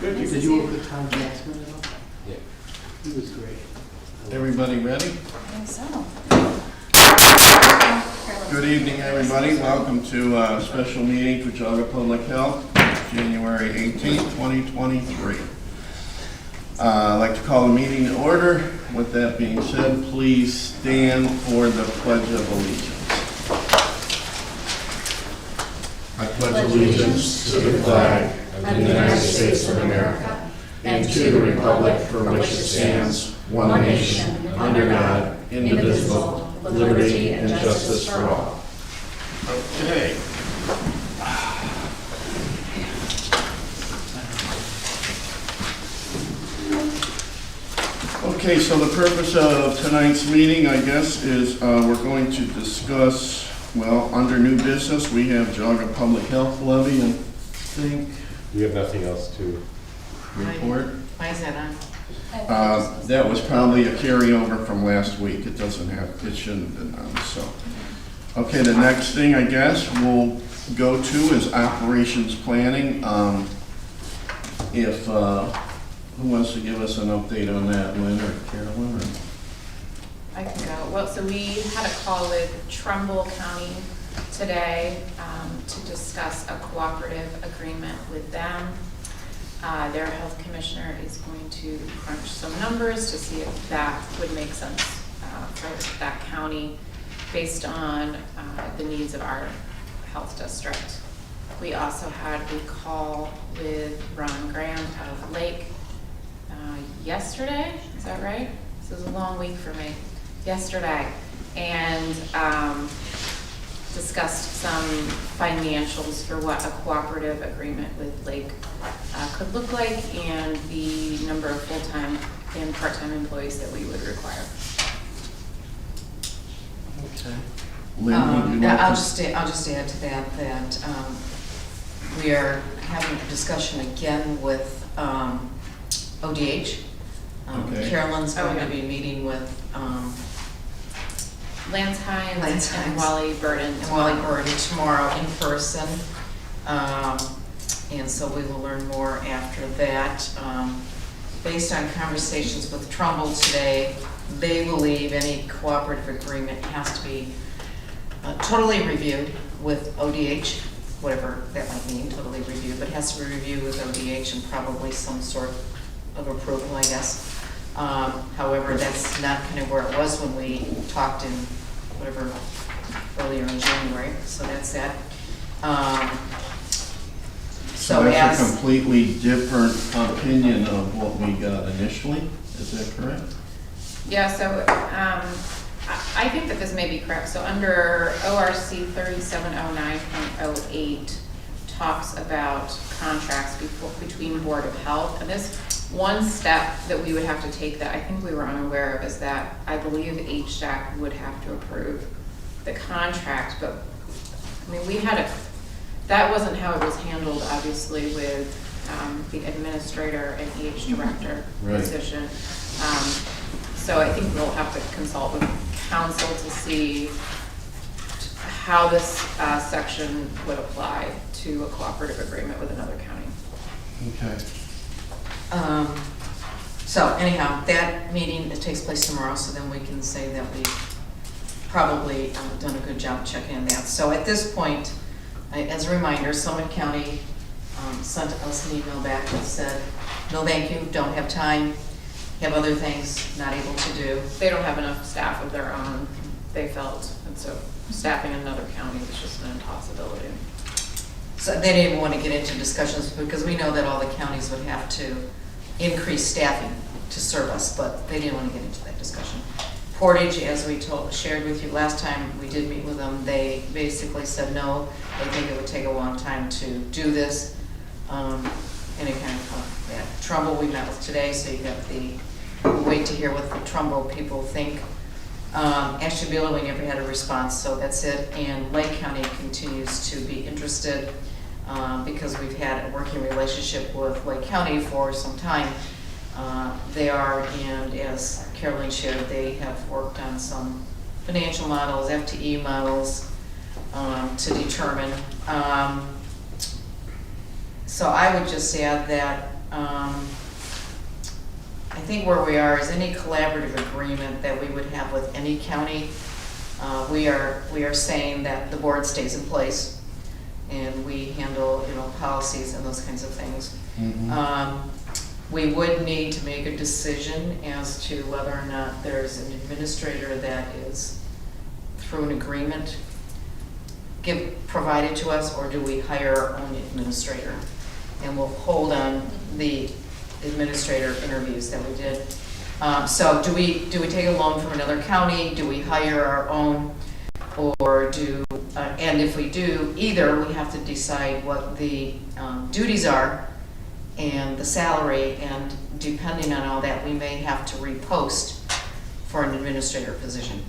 Good. Did you work with Tom Jackson at all? Yeah. He was great. Everybody ready? I think so. Good evening, everybody. Welcome to a special meeting for Geauga Public Health, January 18th, 2023. I'd like to call the meeting to order. With that being said, please stand for the Pledge of Allegiance. I pledge allegiance to the flag of the United States of America and to the republic for which it stands, one nation, under God, indivisible, with liberty and justice for all. Okay. Okay, so the purpose of tonight's meeting, I guess, is we're going to discuss, well, under new business, we have Geauga Public Health levy, and I think You have nothing else to report. Why is that on? That was probably a carryover from last week. It doesn't have, it shouldn't have been on, so. Okay, the next thing I guess we'll go to is operations planning. Who wants to give us an update on that, Lynn or Carolyn? Or? I can go. Well, so we had a call with Trumbull County today to discuss a cooperative agreement with them. Their health commissioner is going to crunch some numbers to see if that would make sense for that county based on the needs of our health district. We also had a call with Ron Graham of Lake yesterday, is that right? This was a long week for me. Yesterday, and discussed some financials for what a cooperative agreement with Lake could look like and the number of full-time and part-time employees that we would require. Okay. Lynn, would you like I'll to- just add to that we are having a discussion again with ODH. Okay. Carolyn's Oh, going yeah. to be meeting with Lance Hines Lance and Hines. Wally Burden. and Wally Burden tomorrow in person. And so we will learn more after that. Based on conversations with Trumbull today, they believe any cooperative agreement has to be totally reviewed with ODH, whatever that might mean, totally reviewed, but has to be reviewed with ODH and probably some sort of approval, I guess. However, that's not kind of where it was when we talked in whatever, earlier in January, so that's that. So that's a completely different opinion of what we got initially, is that correct? Yeah, so I think that this may be correct. So under ORC 3709.08 talks about contracts between Board of Health, and this one step that we would have to take that I think we were unaware of is that I believe HDAC would have to approve the contract, but I mean, that wasn't how it was handled, obviously, with the administrator and EH director Right. position. So I think we'll have to consult with council to see how this section would apply to a cooperative agreement with another county. Okay. So anyhow, that meeting, it takes place tomorrow, so then we can say that we've probably done a good job checking on that. So at this point, as a reminder, Summit County sent us an email back that said, no thank you, don't have time, have other things, not able to do. They don't have enough staff of their own, they felt, and so staffing in another county was just an impossibility. So they didn't even want to get into discussions because we know that all the counties would have to increase staffing to serve us, but they didn't want to get into that discussion. Portage, as we shared with you last time we did meet with them, they basically said no, they think it would take a long time to do this. Any kind of that. Trumbull we met with today, so you got we'll wait to hear what the Trumbull people think. Ashtabula, we never had a response, so that's it. And Lake County continues to be interested because we've had a working relationship with Lake County for some time. They are, and as Carolyn shared, they have worked on some financial models, FTE models to determine. So I would just add that I think where we are is any collaborative agreement that we would have with any county, we are saying that the board stays in place and we handle, policies and those kinds of things. We would need to make a decision as to whether or not there's an administrator that is, through an agreement, provided to us, or do we hire our own administrator? And we'll hold on the administrator interviews that we did. So do we take a loan from another county? Do we hire our own? Or and if we do either, we have to decide what the duties are and the salary, and depending on all that, we may have to repost for an administrator position.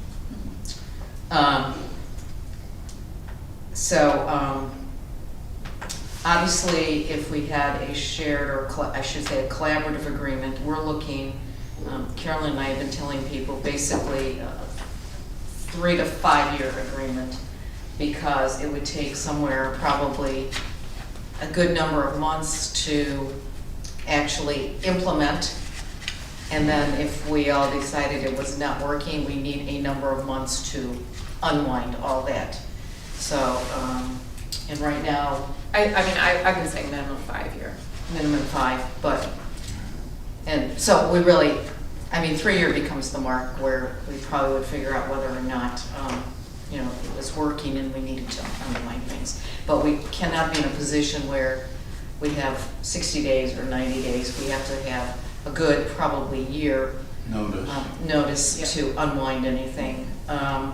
Obviously, if we had a shared, or I should say a collaborative agreement, we're looking, Carolyn and I have been telling people basically 3 to 5 year agreement, because it would take somewhere probably a good number of months to actually implement. And then if we all decided it was not working, we need a number of months to unwind all that. So, and right now, I can say minimum 5 year. minimum 5, but, and so we really, 3 year becomes the mark where we probably would figure out whether or not, it was working and we needed to unwind things. But we cannot be in a position where we have 60 days or 90 days. We have to have a good, probably year notice to unwind anything. I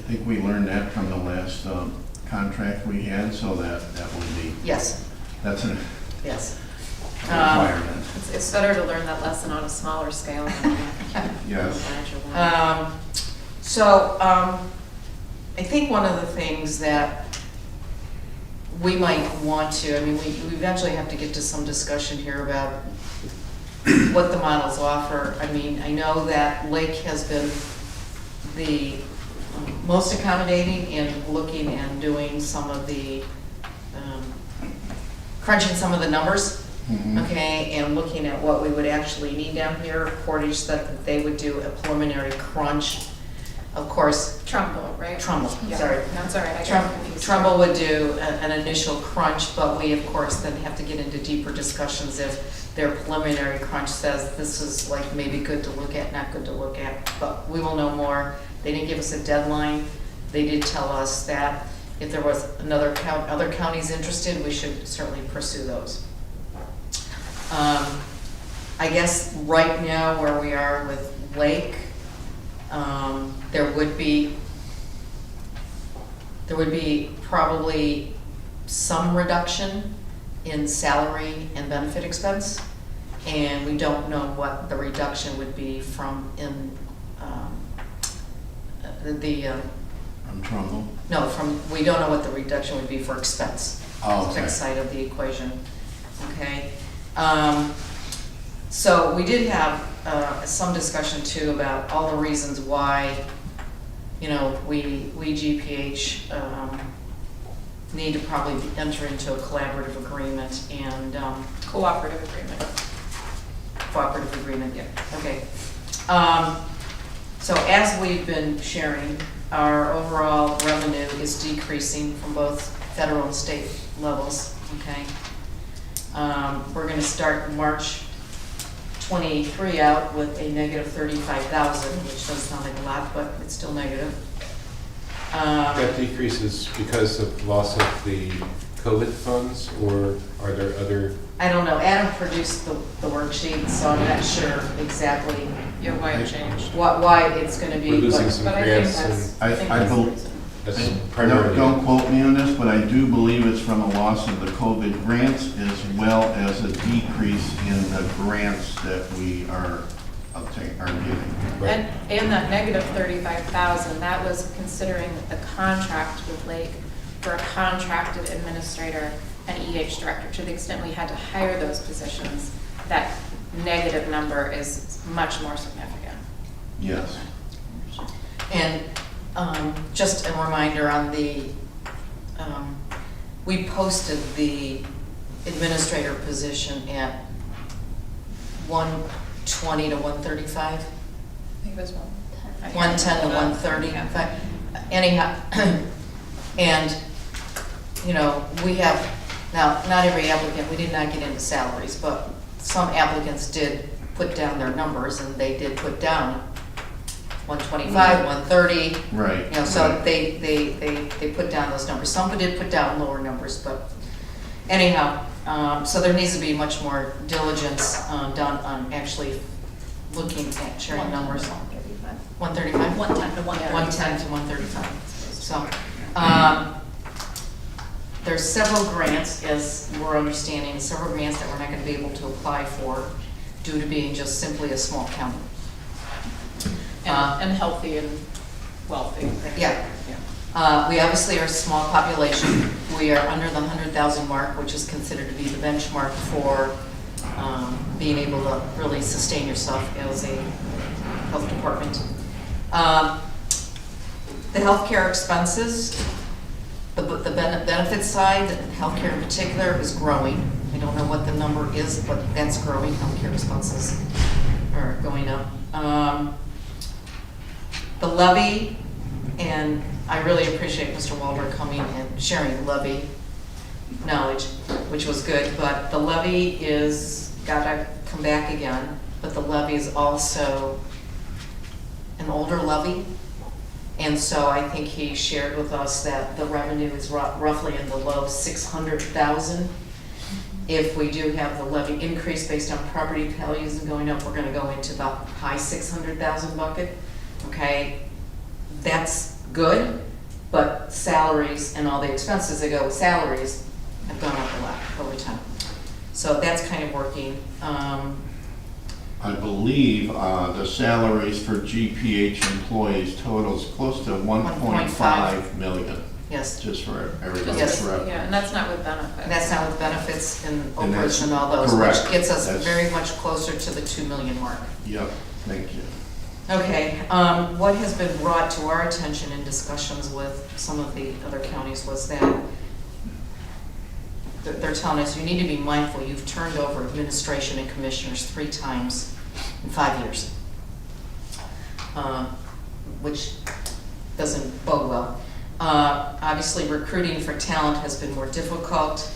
think we learned that from the last contract we had, so that will be. Yes. That's a Yes. requirement. It's better to learn that lesson on a smaller scale than Yes. I think one of the things that we might want to, we eventually have to get to some discussion here about what the models offer. I know that Lake has been the most accommodating in looking and doing some of the, crunching some of the numbers, okay, and looking at what we would actually need down here. Portage said that they would do a preliminary crunch. Of course, Trumbull, right? Trumbull, Yeah. sorry. No, it's all right. I got confused. Trumbull would do an initial crunch, but we, of course, then have to get into deeper discussions if their preliminary crunch says this is like maybe good to look at, not good to look at, but we will know more. They didn't give us a deadline. They did tell us that if there was other counties interested, we should certainly pursue those. I guess right now where we are with Lake, there would be probably some reduction in salary and benefit expense, and we don't know what the reduction would be from From Trumbull? No, we don't know what the reduction would be for expense. Oh, okay. Expense side of the equation, okay? So we did have some discussion too about all the reasons why, we GPH need to probably enter into a collaborative agreement and Cooperative agreement. cooperative agreement, yeah, okay. So as we've been sharing, our overall revenue is decreasing from both federal and state levels, okay? We're gonna start March 23 out with a negative 35,000, which doesn't sound like a lot, but it's still negative. That decrease is because of loss of the COVID funds, or are there other? I don't know, Adam produced the worksheet, so I'm not sure exactly Yeah, why it changed. why it's gonna be. We're losing but- some But I think grants that's, and I think I that's the bel- reason. that's primarily. Don't quote me on this, but I do believe it's from a loss of the COVID grants as well as a decrease in the grants that we are giving. Right. And that negative 35,000, that was considering the contract with Lake for a contracted administrator and EH director. To the extent we had to hire those positions, that negative number is much more significant. Yes. And just a reminder on the, we posted the administrator position at 120 to 135? I think it was 110. 110 to 130, Yeah. but anyhow, and, you know, we have, now, not every applicant, we did not get into salaries, but some applicants did put down their numbers, and they did put down 125, 130. Right. You know, so right. they put down those numbers. Some did put down lower numbers, but anyhow, so there needs to be much more diligence done on actually looking at sharing numbers. 135? 110 to 130. 110 to 135. So, there's several grants, as we're understanding, several grants that we're not gonna be able to apply for due to being just simply a small county. And healthy and wealthy. Yeah. We obviously are a small population. We are under the 100,000 mark, which is considered to be the benchmark for being able to really sustain yourself as a health department. The healthcare expenses, the benefit side, healthcare in particular, is growing. I don't know what the number is, but that's growing. Healthcare expenses are going up. The levy, and I really appreciate Mr. Walter coming and sharing levy knowledge, which was good, but the levy is gotta come back again, but the levy is also an older levy. And so I think he shared with us that the revenue is roughly in the low 600,000. If we do have the levy increase based on property values and going up, we're gonna go into the high 600,000 bucket. Okay, that's good, but salaries and all the expenses that go with salaries have gone up a lot over time. So that's kind of working. I believe the salaries for GPH employees totals close to 1.5 million, Yes, just for everybody's Yes. reference. Yeah, and that's not with benefits. and that's not with benefits and And that's overage and all those, correct. which gets us That's- very much closer to the 2 million mark. Yep, thank you. Okay, what has been brought to our attention in discussions with some of the other counties was that they're telling us, you need to be mindful, you've turned over administration and commissioners 3 times in 5 years. Which doesn't bode well. Obviously, recruiting for talent has been more difficult.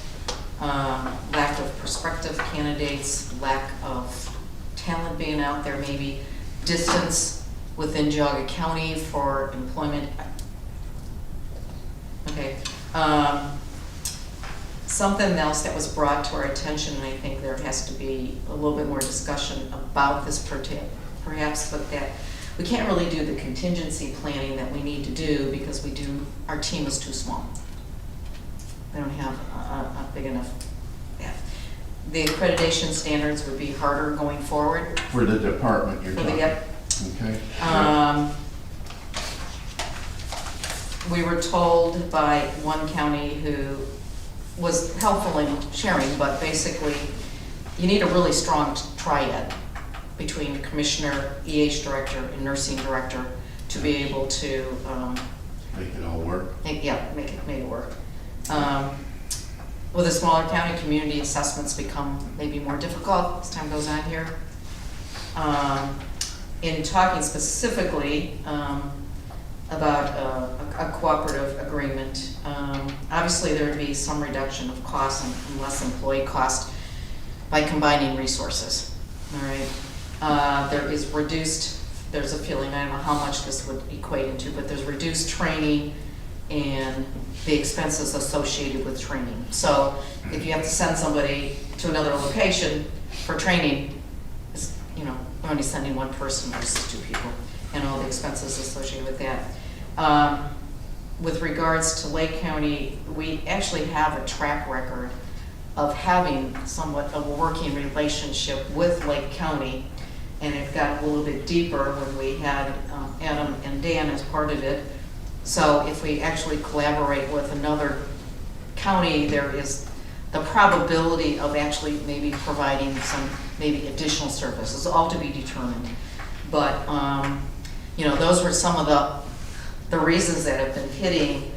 Lack of prospective candidates, lack of talent being out there, maybe distance within Geauga County for employment. Okay. Something else that was brought to our attention, and I think there has to be a little bit more discussion about this perhaps, but that we can't really do the contingency planning that we need to do because our team is too small. We don't have a big enough, yeah. The accreditation standards would be harder going forward. For the department you're For the, talking. yep. Okay. We were told by one county who was helpful in sharing, but basically, you need a really strong triad between commissioner, EH director, and nursing director to be able to, Make it all work. make it work. With a smaller county, community assessments become maybe more difficult as time goes on here. In talking specifically about a cooperative agreement, obviously there would be some reduction of costs and less employee cost by combining resources, all right? There's a feeling, I don't know how much this would equate into, but there's reduced training and the expenses associated with training. So if you have to send somebody to another location for training, we're only sending one person versus 2 people, and all the expenses associated with that. With regards to Lake County, we actually have a track record of having somewhat of a working relationship with Lake County, and it got a little bit deeper when we had Adam and Dan as part of it. So if we actually collaborate with another county, there is the probability of actually maybe providing some maybe additional services, all to be determined. But those were some of the reasons that have been hitting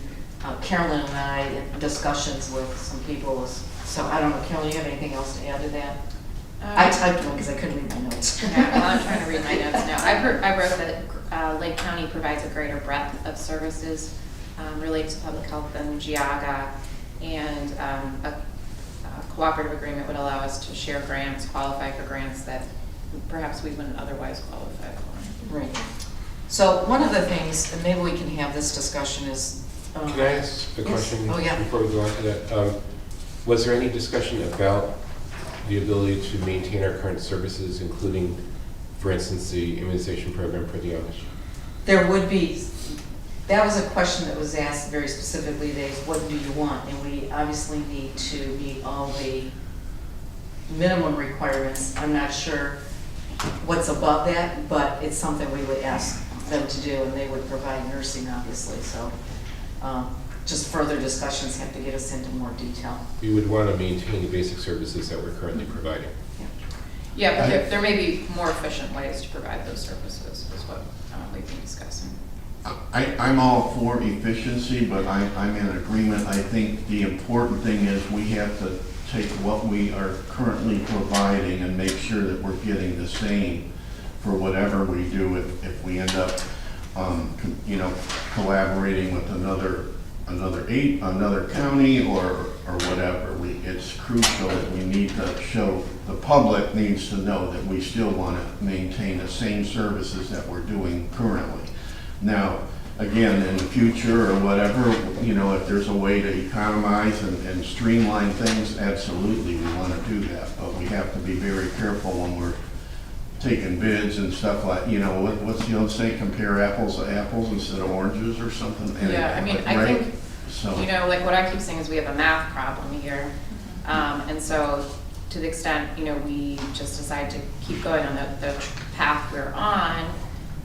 Carolyn and I in discussions with some people, is So I don't know, Carol, you have anything else to add to that? I typed one because I couldn't read my notes. Yeah, well, I'm trying to read my notes now. I wrote that Lake County provides a greater breadth of services related to public health than Geauga, and a cooperative agreement would allow us to share grants, qualify for grants that perhaps we wouldn't otherwise qualify for. Right. So one of the things, and maybe we can have this discussion is. Can I ask a question Oh, yeah. before we go on to that? Was there any discussion about the ability to maintain our current services, including, for instance, the immunization program for the youngest? There would be, that was a question that was asked very specifically, is what do you want? And we obviously need to meet all the minimum requirements. I'm not sure what's above that, but it's something we would ask them to do, and they would provide nursing, obviously, so. Just further discussions have to get us into more detail. We would want to maintain the basic services that we're currently providing. Yeah, but there may be more efficient ways to provide those services, is what we've been discussing. I'm all for efficiency, but I'm in agreement. I think the important thing is we have to take what we are currently providing and make sure that we're getting the same for whatever we do if we end up collaborating with another county or whatever. It's crucial that we need to show, the public needs to know that we still want to maintain the same services that we're doing currently. Now, again, in the future or whatever, if there's a way to economize and streamline things, absolutely we want to do that. But we have to be very careful when we're taking bids and stuff like, what's the old saying, compare apples to apples instead of oranges or something? Yeah, I mean, I right? think, So, like what I keep saying is we have a math problem here. And so to the extent, we just decide to keep going on the path we're on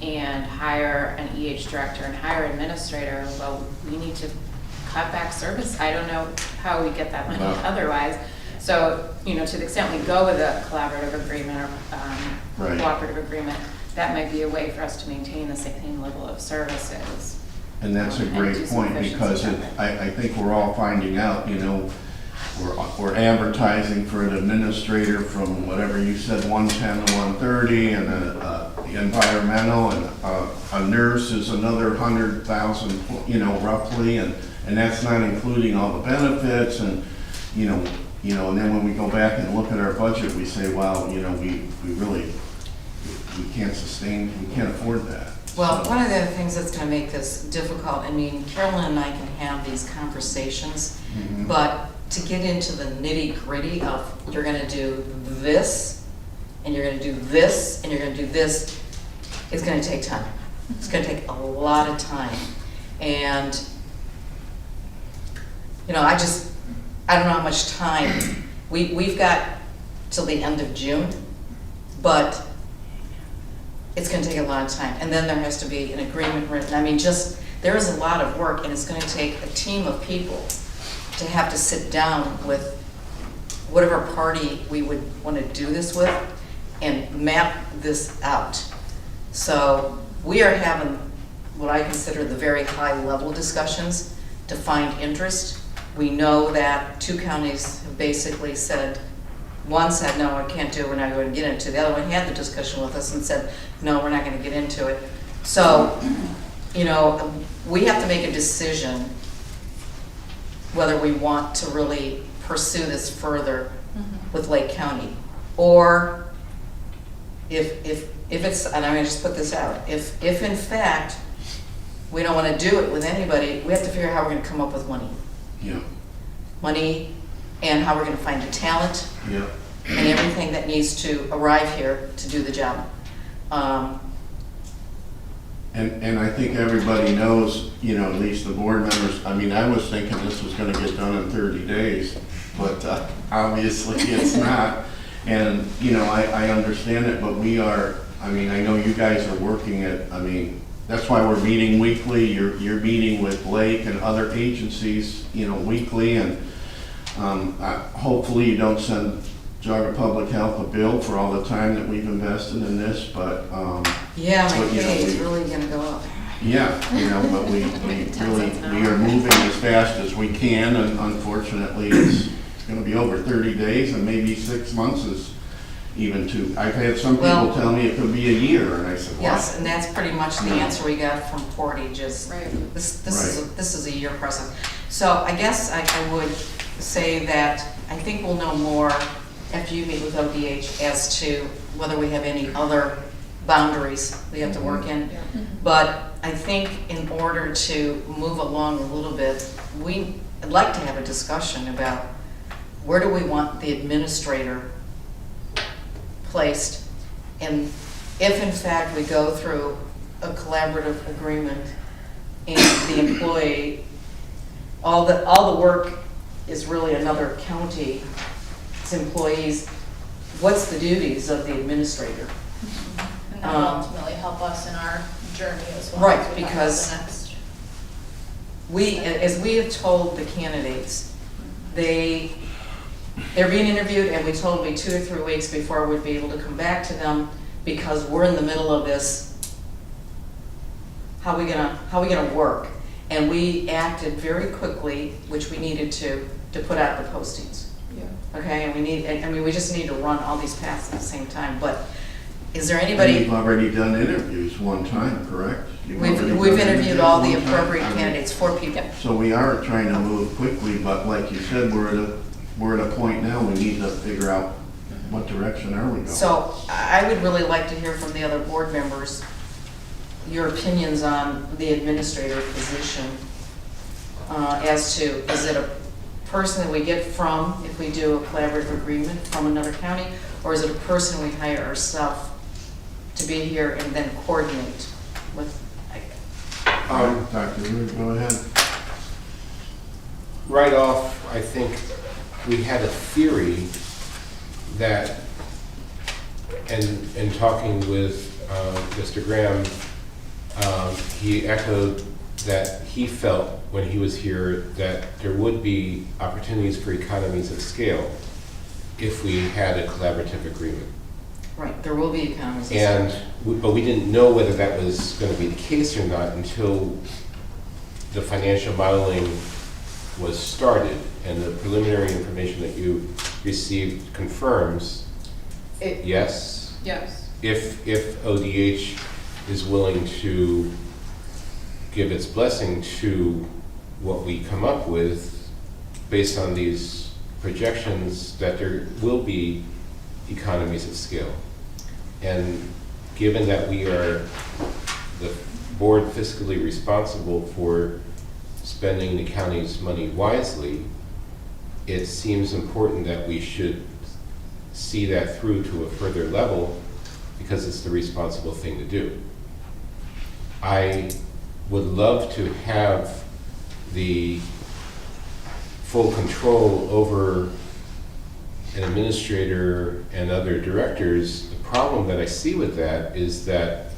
and hire an EH director and hire an administrator, well, we need to cut back service. I don't know how we get that money otherwise. So, to the extent we go with a collaborative agreement or Right. cooperative agreement, that might be a way for us to maintain the same level of services. and that's a And great do some point, because efficiency of it. I think we're all finding out, we're advertising for an administrator from whatever you said, 110 to 130, and the environmental, and a nurse is another 100,000, roughly, and that's not including all the benefits, and and then when we go back and look at our budget, we say, wow, we really, we can't sustain, we can't afford that. Well, So- one of the things that's gonna make this difficult, I mean, Carolyn and I can have these conversations, Mhm. but to get into the nitty-gritty of you're gonna do this, and you're gonna do this, and you're gonna do this, it's gonna take time. It's gonna take a lot of time. And, I don't know how much time, we've got till the end of June, but it's gonna take a lot of time. And then there has to be an agreement written. I mean, there is a lot of work, and it's gonna take a team of people to have to sit down with whatever party we would wanna do this with and map this out. So we are having what I consider the very high-level discussions to find interest. We know that 2 counties have basically said, one said, no, I can't do it, we're not going to get into it. The other one had the discussion with us and said, no, we're not going to get into it. So, we have to make a decision whether we want to really pursue this further with Lake County. Or if it's, and I'm going to just put this out, if in fact we don't want to do it with anybody, we have to figure out how we're going to come up with money. Yeah, Money and how we're going to find the talent yeah. and everything that needs to arrive here to do the job. And I think everybody knows, at least the board members, I was thinking this was gonna get done in 30 days, but obviously it's not. And, I understand it, but we are, I know you guys are working it, that's why we're meeting weekly. You're meeting with Lake and other agencies, weekly, and hopefully you don't send Geauga Public Health a bill for all the time that we've invested in this, but Yeah, my But, pay is really going to go up. yeah, but we are moving as fast as we can, and unfortunately, gonna be over 30 days, and maybe 6 months is even too. I've had some people Well- tell me it could be a year, and I said, wow. Yes, and that's pretty much the answer we got from Portage is, Right. this is a year present. So I guess I would say that I think we'll know more after you meet with ODH as to whether we have any other boundaries we have to work in. But I think in order to move along a little bit, I'd like to have a discussion about where do we want the administrator placed, and if in fact we go through a collaborative agreement and the employee, all the work is really another county's employees, what's the duties of the administrator? And that will ultimately help us in our journey as well. Right, as we talk about because the next. As we have told the candidates, they're being interviewed, and we told them 2 or 3 weeks before we'd be able to come back to them, because we're in the middle of this. How we gonna work? And we acted very quickly, which we needed to put out the postings. Yeah. Okay, and we just need to run all these paths at the same time. But is there And anybody? you've already done interviews one time, correct? You've already We've done interviewed interviews all the one time? appropriate I mean, candidates, 4 people. So we are trying to move quickly, but like you said, we're at a point now, we need to figure out what direction are we going. So I would really like to hear from the other board members, your opinions on the administrator position, as to, is it a person that we get from, if we do a collaborative agreement from another county, or is it a person we hire ourselves to be here and then coordinate with? Dr. Root, go ahead. Right off, I think we had a theory that, and talking with Mr. Graham, he echoed that he felt when he was here that there would be opportunities for economies of scale if we had a collaborative agreement. Right, there will be economies of scale. But we didn't know whether that was going to be the case or not until the financial modeling was started, and the preliminary information that you received confirms, yes, Yes. if ODH is willing to give its blessing to what we come up with based on these projections, that there will be economies of scale. And given that we are the board fiscally responsible for spending the county's money wisely, it seems important that we should see that through to a further level, because it's the responsible thing to do. I would love to have the full control over an administrator and other directors. The problem that I see with that is that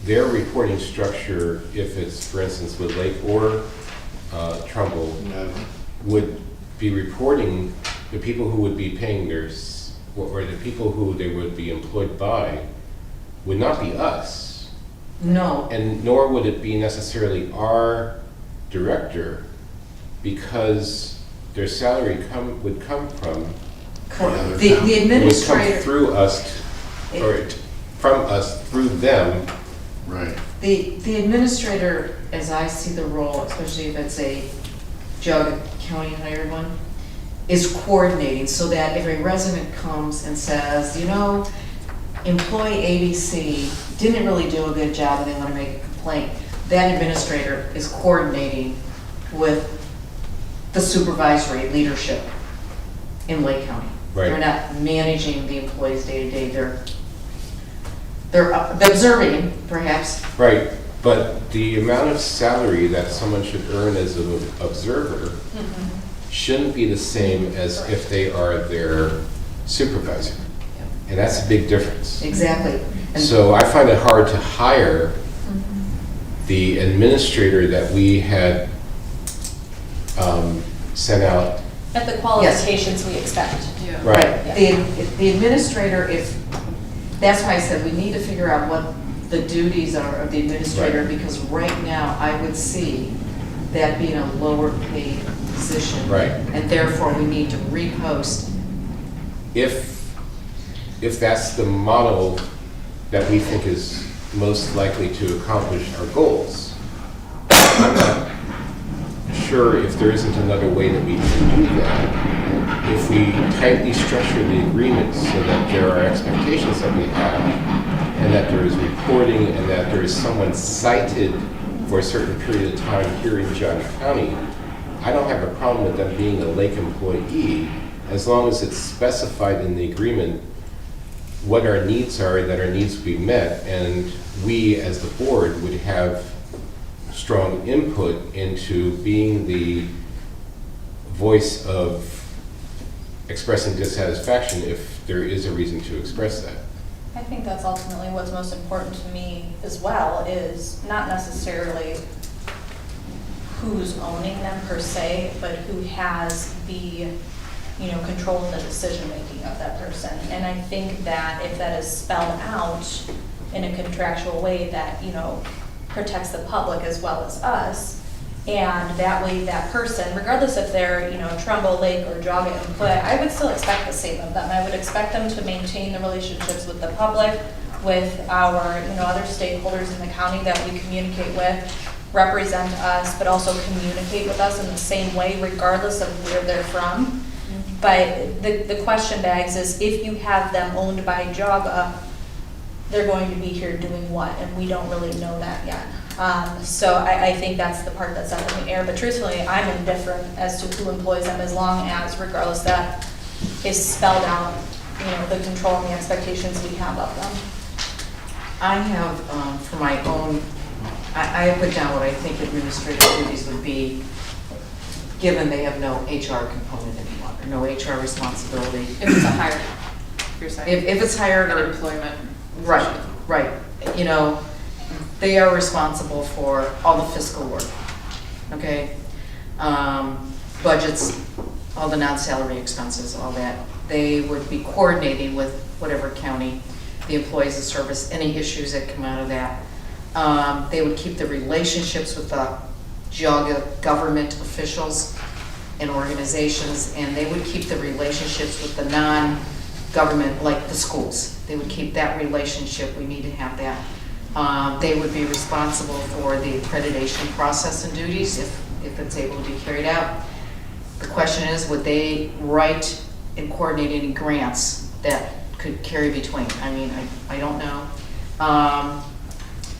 their reporting structure, if it's, for instance, with Lake or Trumbull, No. would be reporting the people who would be paying or the people who they would be employed by would not be us, No, and nor would it be necessarily our director, because their salary would come from, correct. The The it would come administrator, through us, or from us through them. Right. the administrator, as I see the role, especially if it's a Geauga County hired one, is coordinating, so that if a resident comes and says, you know, employee ABC didn't really do a good job and they want to make a complaint, that administrator is coordinating with the supervisory leadership in Lake County. Right. They're not managing the employees day to day, they're observing, perhaps. Right, but the amount of salary that someone should earn as an observer shouldn't be the same as if they are their supervisor. And that's a big difference. Exactly. And So I find it hard to hire the administrator that we had sent out. At the qualifications we expect. Yeah. Right. The administrator, that's why I said we need to figure out what the duties are of the administrator, Right. because right now I would see that being a lower paid position. Right. And therefore, we need to repost. If that's the model that we think is most likely to accomplish our goals, I'm not sure if there isn't another way that we can do that. If we tightly structure the agreement so that there are expectations that we have, and that there is reporting, and that there is someone cited for a certain period of time here in Geauga County, I don't have a problem with them being a Lake employee, as long as it's specified in the agreement what our needs are, that our needs be met, and we as the board would have strong input into being the voice of expressing dissatisfaction if there is a reason to express that. I think that's ultimately what's most important to me as well, is not necessarily who's owning them per se, but who has the, control in the decision-making of that person. And I think that if that is spelled out in a contractual way that, protects the public as well as us, and that way that person, regardless if they're, Trumbull, Lake, or Geauga employee, I would still expect the same of them. I would expect them to maintain the relationships with the public, with our, other stakeholders in the county that we communicate with, represent us, but also communicate with us in the same way, regardless of where they're from. But the question begs is, if you have them owned by Geauga, they're going to be here doing what? And we don't really know that yet. So I think that's the part that's up in the air. But truthfully, I'm indifferent as to who employs them, as long as, regardless, that is spelled out, the control and the expectations we have of them. I have, for my own, I have put down what I think administrative duties would be, given they have no HR component any longer, no HR responsibility. If it's a hired, you're saying? If it's hired An or employment. Right. They are responsible for all the fiscal work, okay? Budgets, all the non-salary expenses, all that. They would be coordinating with whatever county the employees of service, any issues that come out of that. They would keep the relationships with the Geauga government officials and organizations, and they would keep the relationships with the non-government, like the schools. They would keep that relationship. We need to have that. They would be responsible for the accreditation process and duties if it's able to be carried out. The question is, would they write and coordinate any grants that could carry between? I don't know.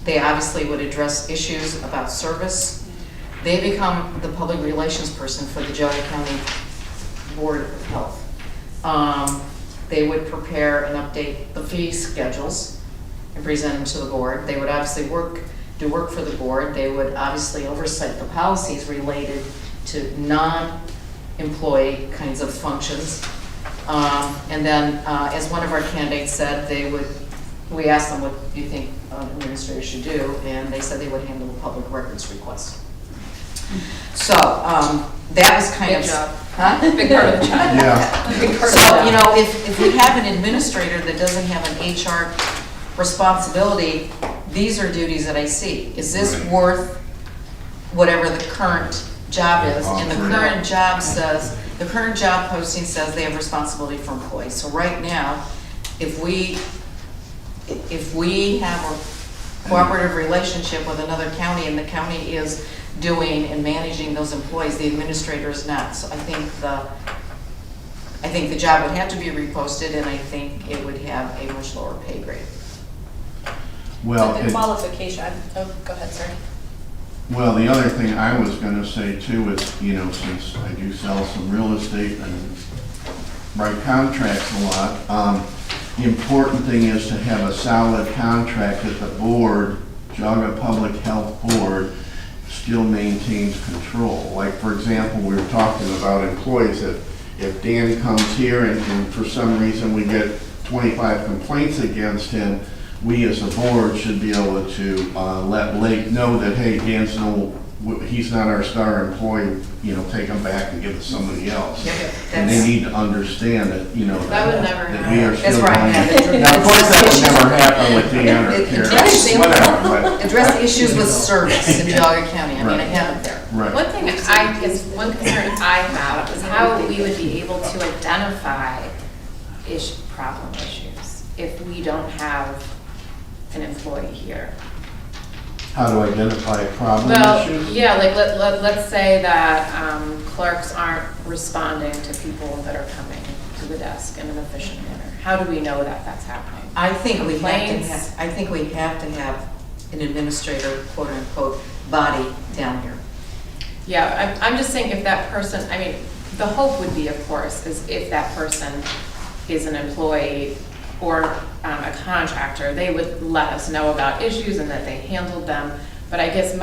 They obviously would address issues about service. They become the public relations person for the Geauga County Board of Health. They would prepare and update the fee schedules and present them to the board. They would obviously do work for the board. They would obviously oversight the policies related to non-employee kinds of functions. And then, as one of our candidates said, we asked them, what do you think an administrator should do? And they said they would handle the public records request. So, that was kind of... Big job. Huh? Big part of the job. Yeah. Big part of So, the job. if we have an administrator that doesn't have an HR responsibility, these are duties that I see. Is this Right. worth whatever the current job is? And the current job says, the current job posting says they have responsibility for employees. So right now, if we have a cooperative relationship with another county and the county is doing and managing those employees, the administrator is not. So I think the job would have to be reposted, and I think it would have a much lower pay grade. Well, But the qualification, go ahead, sir. well, the other thing I was gonna say too is, since I do sell some real estate and write contracts a lot, the important thing is to have a solid contract that the board, Geauga Public Health Board, still maintains control. Like, for example, we were talking about employees. If Dan comes here and for some reason we get 25 complaints against him, we as a board should be able to let Lake know that, hey, he's not our star employee, take him back and give it to somebody else. Yep, And they need to understand that, That would never that we are That's still right. going. Now, of course, that would never happen with Dan or Karen, whatever, but. Address issues with service in Geauga County. I Right. haven't there. Right. One thing I guess, one concern I have is how we would be able to identify problem issues if we don't have an employee here. How to identify problem Well, issues? yeah, like let's say that clerks aren't responding to people that are coming to the desk in an efficient manner. How do we know that that's happening? I think we Complaints? have to have an administrator, quote unquote, body down here. Yeah, I'm just saying if that person, I mean, the hope would be, of course, is if that person is an employee or a contractor, they would let us know about issues and that they handled them. But I guess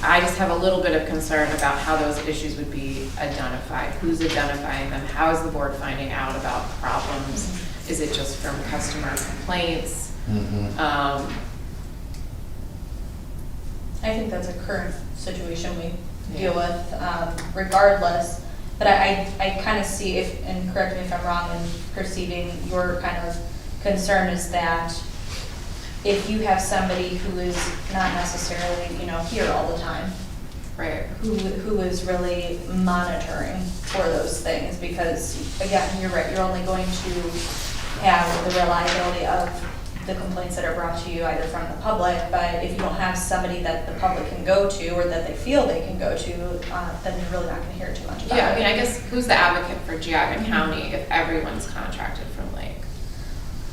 I just have a little bit of concern about how those issues would be identified. Who's identifying them? How is the board finding out about problems? Is it just from customer complaints? I think that's a current situation we deal with regardless. But I kind of see, and correct me if I'm wrong in perceiving your kind of concern is that if you have somebody who is not necessarily, here all the time, Right. who is really monitoring for those things, because again, you're right, you're only going to have the reliability of the complaints that are brought to you either from the public, but if you don't have somebody that the public can go to or that they feel they can go to, then you're really not going to hear too much about it. Yeah, I mean, I guess who's the advocate for Geauga County if everyone's contracted from Lake?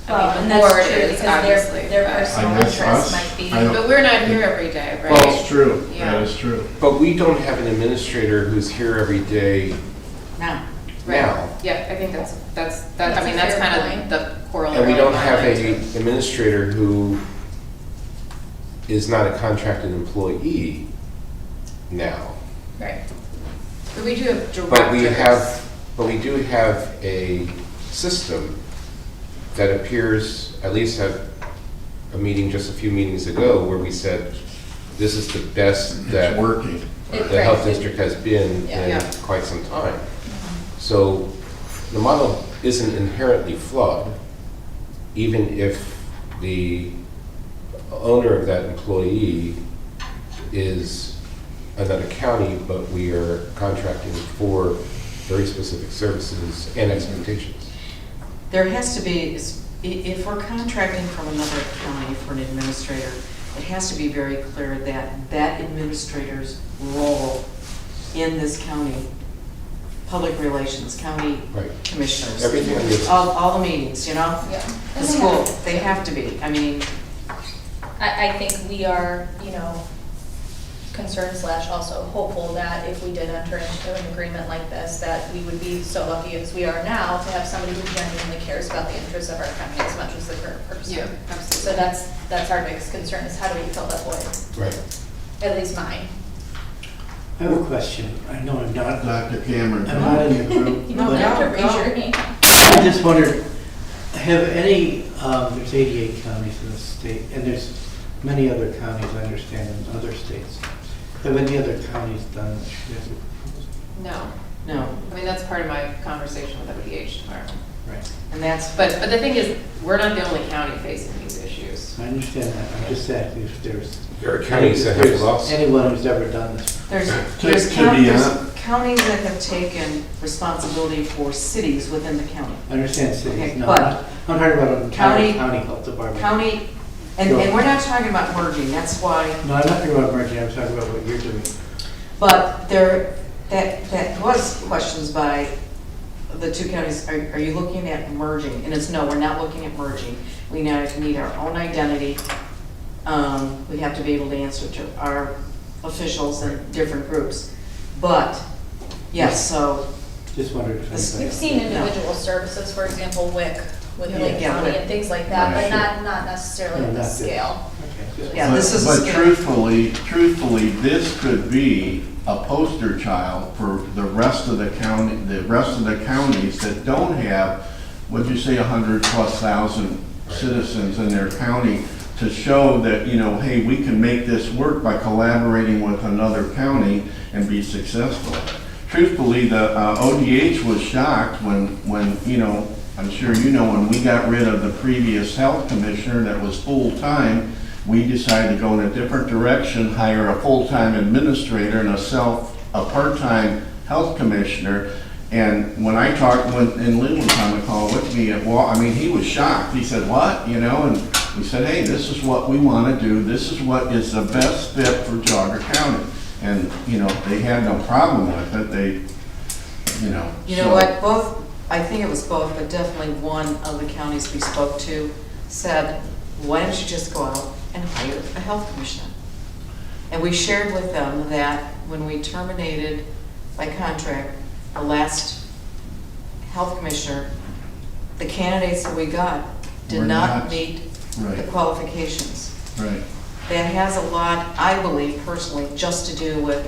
Well, I mean, and the that's board true, is because obviously, their but- personal I guess interests us. might be. I don't- But we're not here every day, right? Well, It's true, Yeah. that is true. But we don't have an administrator who's here every day Now, Right. now. Yeah, I think that's, That's I mean, a that's fair kind point. of the corollary. And we don't of have mine, a too. administrator who is not a contracted employee now. Right. But we do have directors. But we do have a system that appears, at least at a meeting just a few meetings ago, where we said, this is the best that It's working. the health district has been in Yeah. quite some time. So the model isn't inherently flawed, even if the owner of that employee is another county, but we are contracting for very specific services and expectations. there has to be, if we're contracting from another county for an administrator, it has to be very clear that that administrator's role in this county, public relations, county Right. commissioners, Everything on this. all the meetings, Yeah. the And school, they have to be. I mean, I think we are, concerned / also hopeful that if we did enter into an agreement like this, that we would be so lucky as we are now to have somebody who genuinely cares about the interests of our county as much as the current person. Yeah, So absolutely. that's our biggest concern, is how do we fill that void? Right. At least mine. I have a question. I know I'm not Dr. Cameron. in the group. You don't but have to No, raise no. your hand. I just wondered, have any, there's 88 counties in the state, and there's many other counties, I understand, in other states. Have any other counties done what you guys are proposing? No, no, I mean, that's part of my conversation with ODH tomorrow. Right. and that's, But the thing is, we're not the only county facing these issues. I understand that. I'm just asking if there's. There are counties that if have there's lost. Anyone who's ever done this. there's to be honest- counties that have taken responsibility for cities within the county. I understand Okay, cities. No, but I'm talking about an entire county- county health department. County, and we're not talking about merging, that's why. No, I'm not talking about merging, I'm talking about what you're doing. But that was questions by the two counties, are you looking at merging? And it's no, we're not looking at merging. We now need our own identity. We have to be able to answer to our officials and different groups. But, yes, so, Just wondered if This- anybody. We've seen individual services, for example, WIC with Yeah. Lake Yeah, County WIC. and things like that, but Yeah, not necessarily No, at not this this. scale. Okay, good. yeah, this is a But scale. truthfully, this could be a poster child for the rest of the counties that don't have, what'd you say, 100,000+ citizens in their county, to show that, hey, we can make this work by collaborating with another county and be successful. Truthfully, the ODH was shocked when, I'm sure when we got rid of the previous health commissioner that was full-time, we decided to go in a different direction, hire a full-time administrator and a part-time health commissioner. And when I talked, and Lynn was on the call with me, he was shocked. He said, what? You know, and we said, hey, this is what we want to do. This is what is the best fit for Geauga County. And, you know, they had no problem with it. They, you know. You know what, I think it was both, but definitely one of the counties we spoke to said, why don't you just go out and hire a health commissioner? And we shared with them that when we terminated by contract the last health commissioner, the candidates that we got did Were not not- meet Right. the qualifications. Right. That has a lot, I believe personally, just to do with,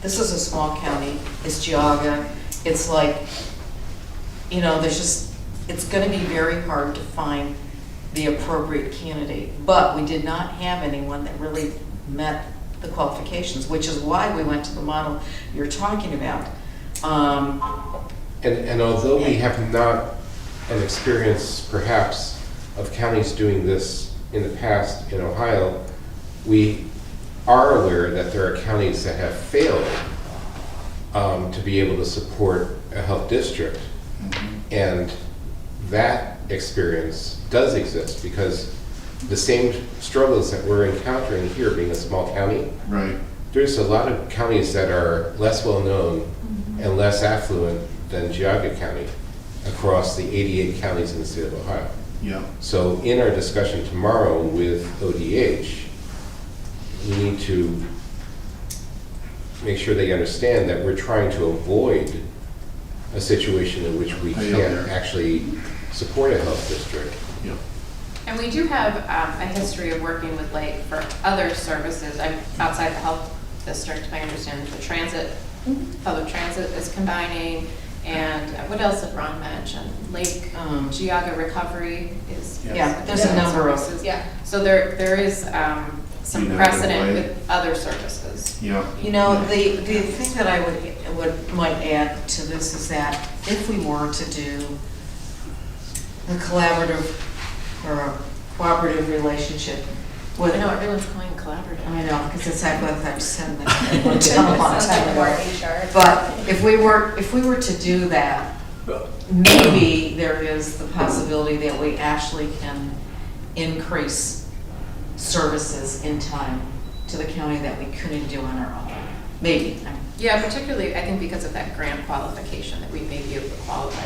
this is a small county, it's Geauga, it's like, you know, it's gonna be very hard to find the appropriate candidate. But we did not have anyone that really met the qualifications, which is why we went to the model you're talking about. And although we have not an experience perhaps of counties doing this in the past in Ohio, we are aware that there are counties that have failed to be able to support a health district. And that experience does exist because the same struggles that we're encountering here being a small county, Right. there's a lot of counties that are less well-known and less affluent than Geauga County across the 88 counties in the state of Ohio. Yeah. So in our discussion tomorrow with ODH, we need to make sure they understand that we're trying to avoid a situation in which we can't actually support a health district. Yeah. And we do have a history of working with Lake for other services. Outside the health district, I understand the transit, public transit is combining. And what else did Ron mention? Lake Geauga Recovery is. Yeah, there's a number of. services. Yeah. So there is some United precedent Way. with other services. Yeah. You know, the thing that I might add to this is that if we were to do a collaborative or a cooperative relationship with. I know everyone's calling it collaborative. I know, because it's like what I've said that a long time More ago. HR. But if we were to do that, maybe there is the possibility that we actually can increase services in time to the county that we couldn't do on our own. Maybe. Yeah, particularly, I think because of that grant qualification, that we may be able to qualify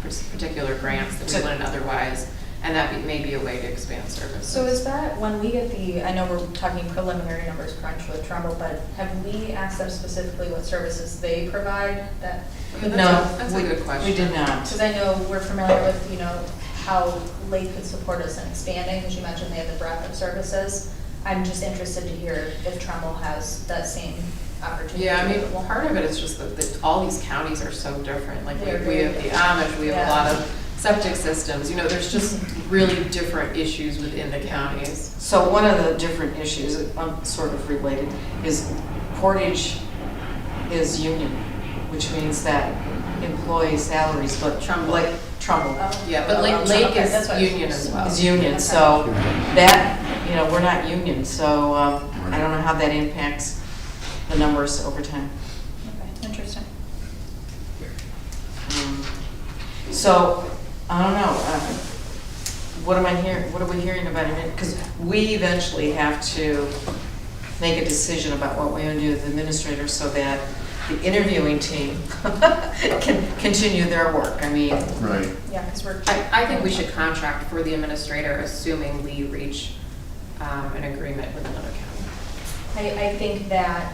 for some particular grants that we wouldn't otherwise, and that may be a way to expand services. So is that when we get I know we're talking preliminary numbers crunch with Trumble, but have we asked them specifically what services they provide that? No, that's a good question. We did not. Because I know we're familiar with, you know, how Lake could support us in expanding, as you mentioned, they have the breadth of services. I'm just interested to hear if Trumbull has that same opportunity. Yeah, I mean, part of it is just that all these counties are so different. Like, They're we have the Amish, we have a Yeah. lot of septic systems, you know, there's just really different issues within the counties. So one of the different issues, sort of related, is Portage is union, which means that employee salaries, but Trumbull. like Trumbull Oh. Yeah, but Oh, Lake okay, that's is what I was union as well. is union, Okay. so that, you know, we're not union, so I don't know how that impacts the numbers over time. Okay, interesting. So, I don't know, what am I hearing, what are we hearing about it? Because we eventually have to make a decision about what we're going to do with the administrators so that the interviewing team can continue their work. I mean, Right. Yeah, because we're. I think we should contract for the administrator, assuming we reach an agreement with another county. I think that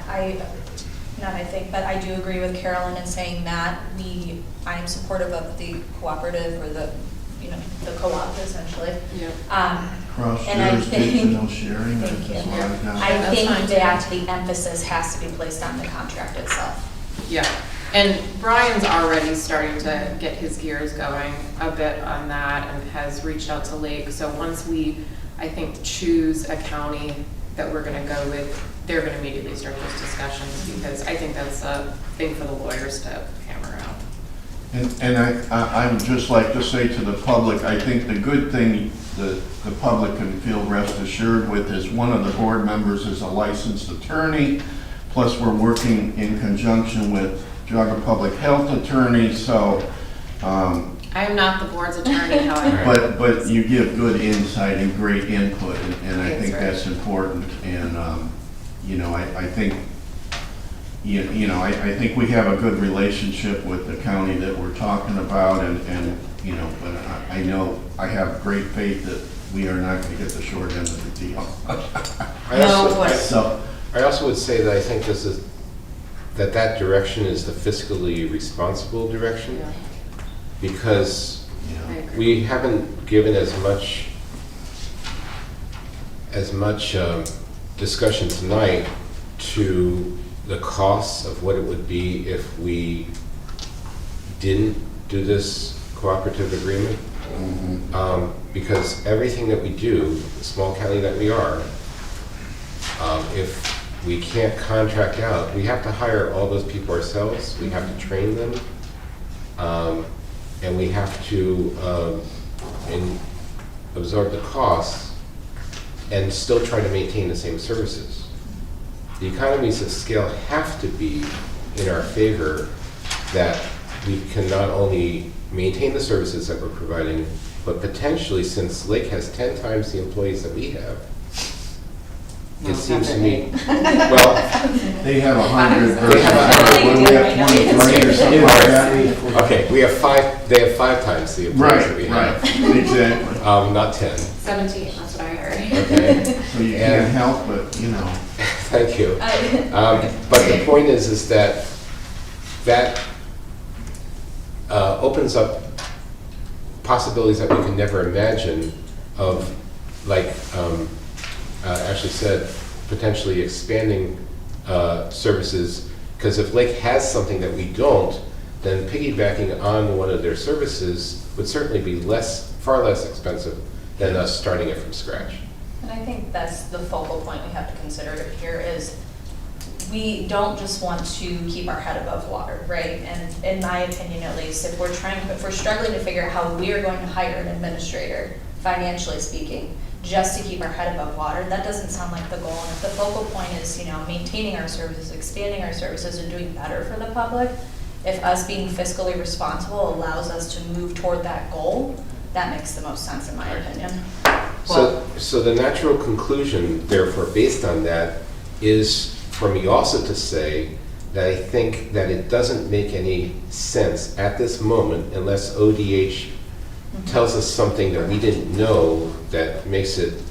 but I do agree with Carolyn in saying that I am supportive of the cooperative or the co-op essentially. Yeah. Cross And I jurisdictional think- sharing. Thank you. is what I've got. I That's think fine, too. that the emphasis has to be placed on the contract itself. Yeah, and Brian's already starting to get his gears going a bit on that and has reached out to Lake. So once we, I think, choose a county that we're gonna go with, they're gonna immediately start those discussions because I think that's a thing for the lawyers to hammer out. And I would just like to say to the public, I think the good thing that the public can feel rest assured with is one of the board members is a licensed attorney, plus we're working in conjunction with Geauga Public Health attorney, so, I am not the board's attorney, however. but you give good insight and great input, and I That's think right. that's important, and, you know, I think, you know, I think we have a good relationship with the county that we're talking about, and you know, but I know, I have great faith that we are not going to get the short end of the deal. So, I also would say that I think that direction is the fiscally responsible direction, Yeah. because I agree. we haven't given as much discussion tonight to the costs of what it would be if we didn't do this cooperative agreement. Because everything that we do, the small county that we are, if we can't contract out, we have to hire all those people ourselves, we have to train them, and we have to absorb the costs and still try to maintain the same services. The economies of scale have to be in our favor, that we can not only maintain the services that we're providing, but potentially, since Lake has 10 times the employees that we have, No, it seems to not me, well, they have 100 They have when we have 23 or something like that. okay, they have 5 times the employees that we have. Right, exactly. Not 10, 17, that's what I heard. okay? So you can't help but, you know. Thank you. But the point is that opens up possibilities that we can never imagine of, like Ashley said, potentially expanding services, because if Lake has something that we don't, then piggybacking on one of their services would certainly be far less expensive than us starting it from scratch. And I think that's the focal point we have to consider here is we don't just want to keep our head above water, right? And in my opinion, at least, if we're struggling to figure out how we are going to hire an administrator, financially speaking, just to keep our head above water, that doesn't sound like the goal. And if the focal point is, you know, maintaining our services, expanding our services, and doing better for the public, if us being fiscally responsible allows us to move toward that goal, that makes the most sense in my opinion. So the natural conclusion, therefore, based on that, is for me also to say that I think that it doesn't make any sense at this moment unless ODH tells us something that we didn't know that makes it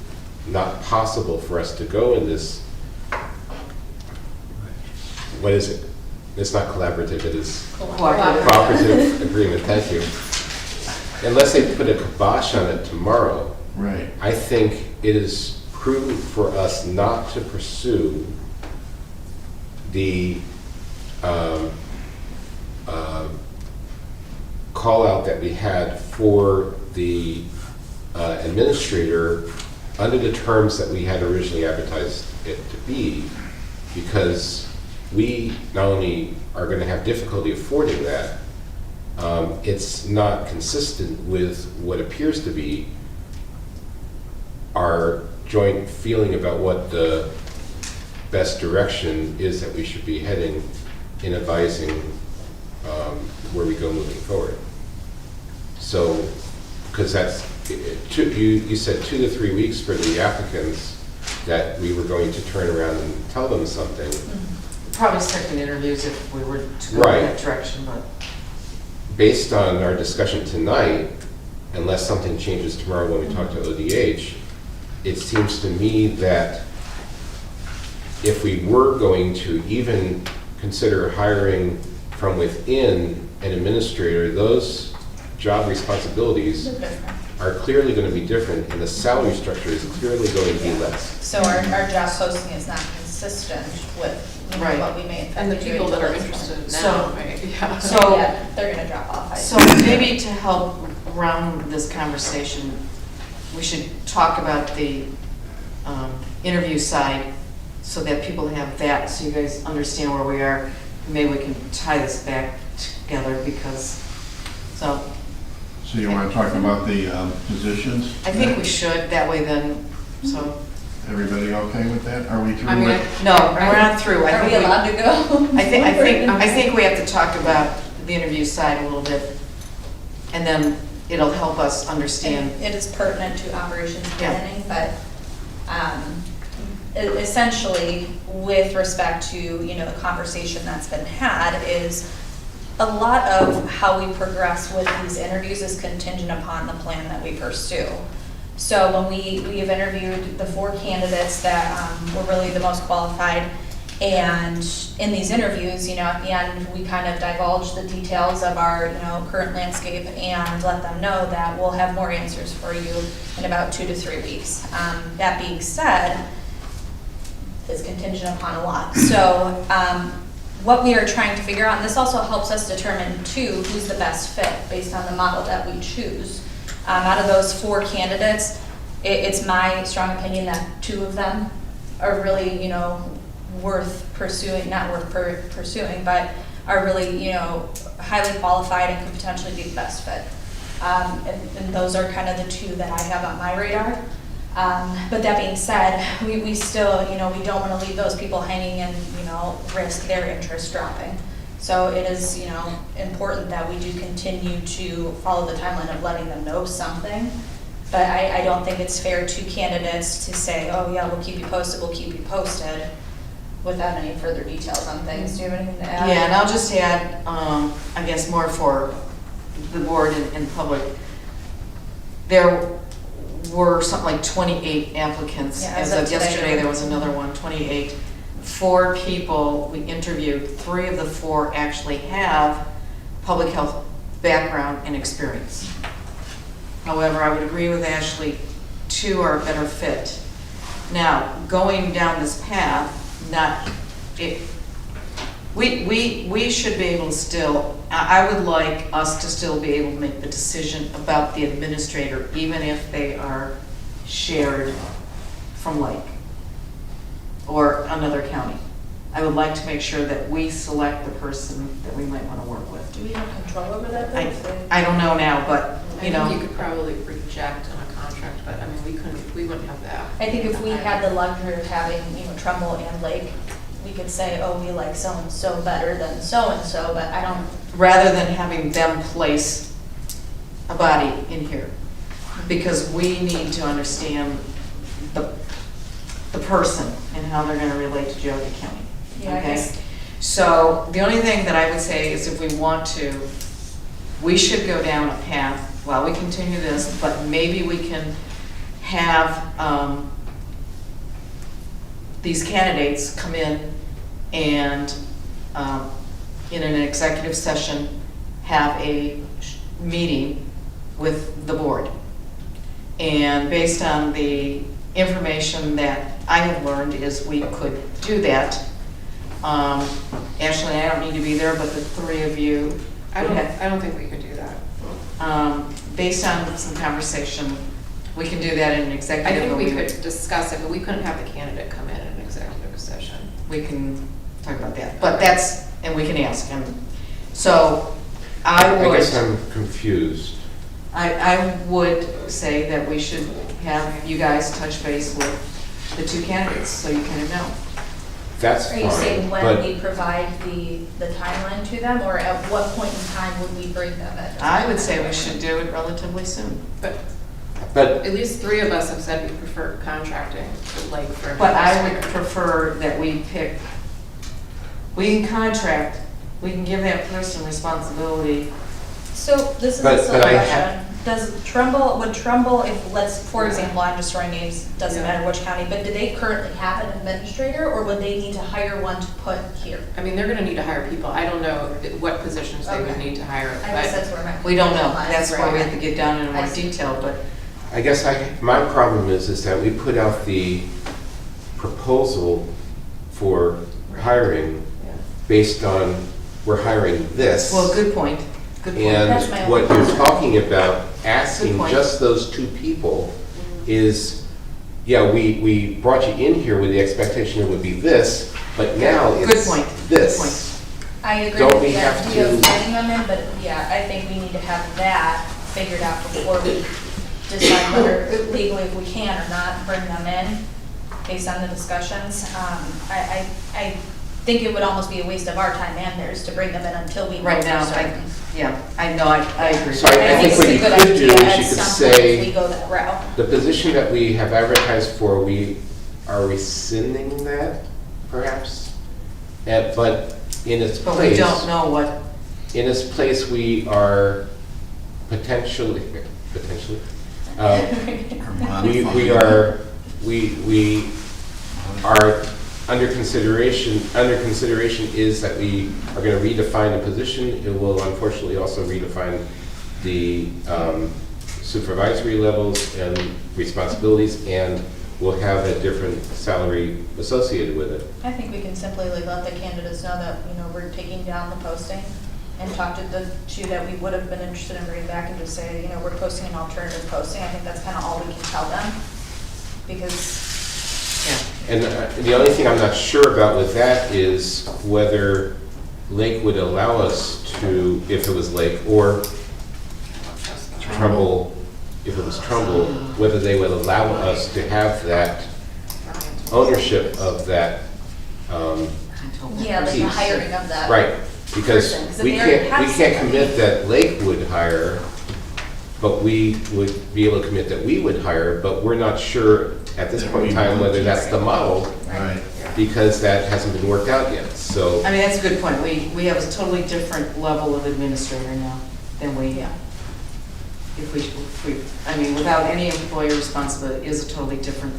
not possible for us to go in this, what is it? It's not collaborative, it is cooperative agreement, thank you. Unless they put a kibosh on it tomorrow, Right. I think it is prudent for us not to pursue the call out that we had for the administrator under the terms that we had originally advertised it to be, because we not only are going to have difficulty affording that, it's not consistent with what appears to be our joint feeling about what the best direction is that we should be heading in advising where we go moving forward. So, because that's, you said 2 to 3 weeks for the applicants that we were going to turn around and tell them something. Probably second interviews if we were to go Right. in that direction, but. Based on our discussion tonight, unless something changes tomorrow when we talk to ODH, it seems to me that if we were going to even consider hiring from within an administrator, those job responsibilities are clearly going to be different, and the salary structure is clearly going to be less. So our job posting is not consistent with Right. what we may. And the people that are interested So- now, right? Yeah. So- Yeah, they're gonna drop off. So maybe to help round this conversation, we should talk about the interview side so that people have that, so you guys understand where we are. Maybe we can tie this back together because So So you want to talk about the positions? I think we should, that way then, so, Everybody okay with that? Are we through I mean, with? no, we're not through. I Are think we allowed to go? I think we have to talk about the interview side a little bit, and then it'll help us understand. It is pertinent to operations Yeah. planning, but essentially, with respect to, you know, the conversation that's been had, is a lot of how we progress with these interviews is contingent upon the plan that we pursue. So when we have interviewed the 4 candidates that were really the most qualified, and in these interviews, you know, at the end, we kind of divulge the details of our, you know, current landscape and let them know that we'll have more answers for you in about 2 to 3 weeks. That being said, it's contingent upon a lot. So what we are trying to figure out, and this also helps us determine too, who's the best fit based on the model that we choose. Out of those 4 candidates, it's my strong opinion that 2 of them are really, you know, worth pursuing, not worth pursuing, but are really, you know, highly qualified and could potentially be the best fit. And those are kind of the 2 that I have on my radar. But that being said, we still, you know, we don't want to leave those people hanging and, you know, risk their interest dropping. So it is, you know, important that we do continue to follow the timeline of letting them know something. But I don't think it's fair to candidates to say, oh yeah, we'll keep you posted, without any further details on things. Do you have anything to add? Yeah, and I'll just add, I guess more for the board and public. There were something like 28 applicants. Yeah, As as of of yesterday, today. there was another one, 28. 4 people we interviewed, 3 of the 4 actually have public health background and experience. However, I would agree with Ashley, 2 are a better fit. Now, going down this path, we should be able to still, I would like us to still be able to make the decision about the administrator, even if they are shared from Lake or another county. I would like to make sure that we select the person that we might want to work with. Do we have control over that? I don't know now, but, you know. You could probably reject on a contract, but I mean, we wouldn't have that. I think if we had the luxury of having, you know, Trumbull and Lake, we could say, oh, we like so-and-so better than so-and-so, but I don't. Rather than having them place a body in here, because we need to understand the person and how they're gonna relate to Geauga County. Yeah, I Okay? guess. So the only thing that I would say is if we want to, we should go down a path while we continue this, but maybe we can have these candidates come in and in an executive session, have a meeting with the board. And based on the information that I have learned is we could do that. Ashley, I don't need to be there, but the 3 of you. I don't think we could do that. Based on some conversation, we can do that in an I executive. think we could discuss it, but we couldn't have the candidate come in an executive session. We can talk about that, but that's, and we can ask him. So I I would. guess I'm confused. I would say that we should have you guys touch base with the 2 candidates, so you kind of know. That's Are you saying fine, when but we provide the timeline to them, or at what point in time would we bring them in? I would say we should do it relatively soon. But but at least 3 of us have said we prefer contracting, like for. But I would prefer that we pick, we can contract, we can give that person responsibility. So this is But- a silly but I question. Would Trumbull, if, let's, for example, I'm just throwing names, doesn't Yeah. matter which county, but do they currently have an administrator, or would they need to hire one to put here? I mean, they're gonna need to hire people. I don't know what positions they would Okay. need to hire. I guess but- that's where my. We don't know, lies, that's why we right? have to get down into I more see. detail, but I guess my problem is that we put out the proposal for hiring Yeah. based on, we're hiring this. well, good point, good point. That's my And what only you're talking about, Good asking point. just those 2 people is, yeah, we brought you in here with the expectation it would be this, but now Good it's point, good this. point. I agree Don't with we the have idea to- of letting them in, but yeah, I think we need to have that figured out before we decide whether legally if we can or not bring them in based on the discussions. I think it would almost be a waste of our time and theirs to bring them in until we know Right now, for certain. I agree. So I think what you it's a good could do idea is at you could some point if we say, go that route. the position that we have advertised for, we are rescinding that, perhaps? But in its But place. we don't know what, In its place, we are potentially, we are under consideration is that we are going to redefine the position. It will unfortunately also redefine the supervisory levels and responsibilities, and we'll have a different salary associated with it. I think we can simply like let the candidates know that, we're taking down the posting and talk to the two that we would have been interested in bringing back and just say, we're posting an alternative posting. I think that's kind of all we can tell them because, And the only thing I'm not sure about with that is whether Lake would allow us to, if it was Lake, or Trumbull, if it was Trumbull, whether they would allow us to have that ownership of that. yeah, like the Piece. hiring of that. Right, because person, 'cause we they already can't have commit that Lake would hire, but we would be able to commit that we would hire, but we're not sure at this point in time whether that's the model, Right. because that hasn't been worked out yet, so. I mean, that's a good point. We have a totally different level of administrator now than we have. If we, I mean, without any employee responsibility, it is a totally different.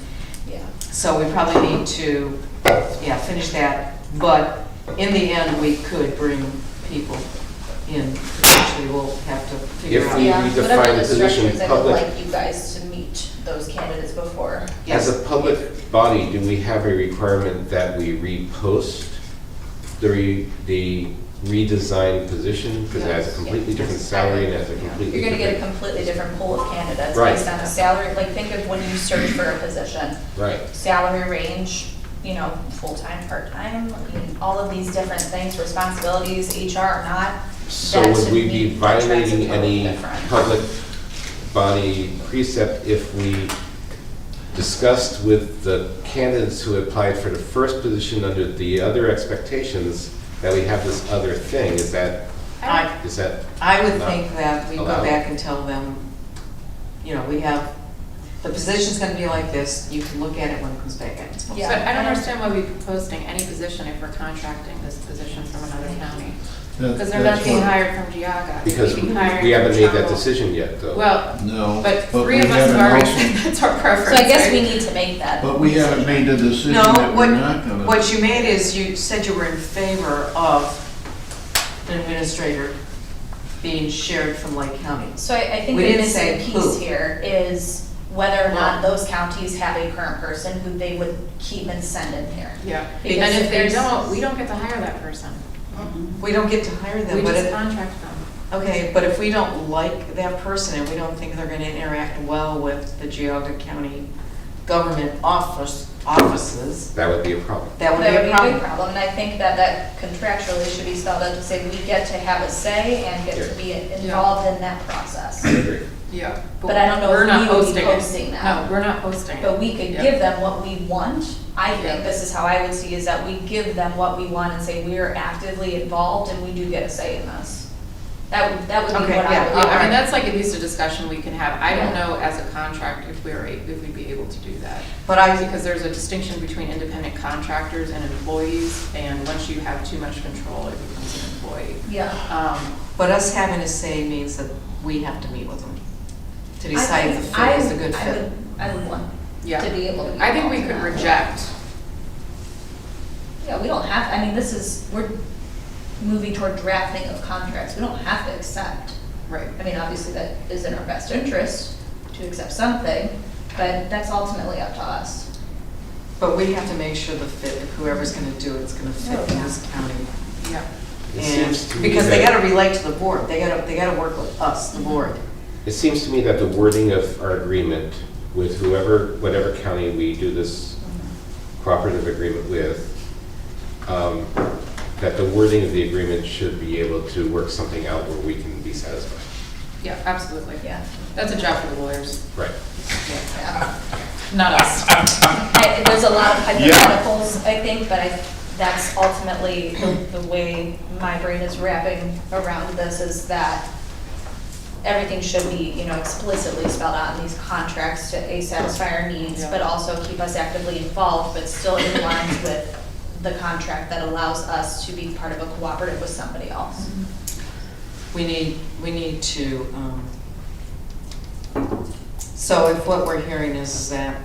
Yeah. So we probably need to, finish that. But in the end, we could bring people in. Potentially, we'll have to figure If out. we Yeah, redefine whatever the the position, structure is, I would public- like you guys to meet those candidates before. Yes. As a public body, do we have a requirement that we repost the redesigned position? Because it has a completely different salary and has a completely You're gonna get a different. completely different pool of candidates Right. based on the salary. Like, think of when you search for a position. Right. Salary range, full-time, part-time, all of these different things, responsibilities, HR or not. So that would to we me be attracts a violating totally any different- public body precept if we discussed with the candidates who applied for the first position under the other expectations that we have this other thing? Is that I would not think that we go allowed? back and tell them, we have, the position's gonna be like this, you can look at it when it comes back in. Yeah. But I don't understand why we'd be posting any position if we're contracting this position from another county. Because they're not being hired from Geauga. because They'd be hired we haven't from made that Trumbull. decision yet, though? Well, No. but three we of us have haven't already also- said that's our preference. So I guess right? we need to make that. But we haven't made the decision No, that we're not gonna. what you made is you said you were in favor of an administrator being shared from Lake County. So I think We the didn't missing say piece who. here is whether or not Well- those counties have a current person who they would keep and send in here. Yeah, Because and if if they there's- don't, we don't get to hire that person. We don't get to hire them, We but just if, contract them. okay, but if we don't like that person and we don't think they're gonna interact well with the Geauga County government offices, That would be a problem. that would That be would a be a problem. big problem, and I think that contractually should be spelled out to say we get to have a say and get to Yeah. be involved in that process. I agree. Yeah. But I don't know We're if not we would be posting it. posting that. No, we're not posting it. But we could Yeah. give them what we want. I Yeah. think this is how I would see, is that we give them what we want and say we are actively involved and we do get a say in this. That would be Okay, what I yeah, would. Yeah, I Alright. mean, that's like at least a discussion we can have. I don't know as a contract if we'd be able to do that. But I, Because there's a distinction between independent contractors and employees, and once you have too much control, it becomes an employee. Yeah. but us having a say means that we have to meet with them to decide if the fit is a good fit. I would want Yeah. to be able to be I think we involved in could that. reject. Yeah, we don't have, I mean, we're moving toward drafting of contracts. We don't have to accept. Right. I mean, obviously that is in our best interest to accept something, but that's ultimately up to us. But we have to make sure the fit, if whoever's gonna do it's gonna fit Oh, in yeah. this county. Yeah. It And, seems to me because they that- gotta relate to the board, they gotta work with us, the board. It seems to me that the wording of our agreement with whatever county we do this cooperative agreement with, that the wording of the agreement should be able to work something out where we can be satisfied. Yeah, absolutely. Yeah. That's a job for the lawyers, Right. not us. There's a lot of hypotheticals, I think, but that's ultimately the way my brain is wrapping around this, is that everything should be, explicitly spelled out in these contracts to satisfy our needs, but also keep us actively involved, but still in line with the contract that allows us to be part of a cooperative with somebody else. We need to, so if what we're hearing is that,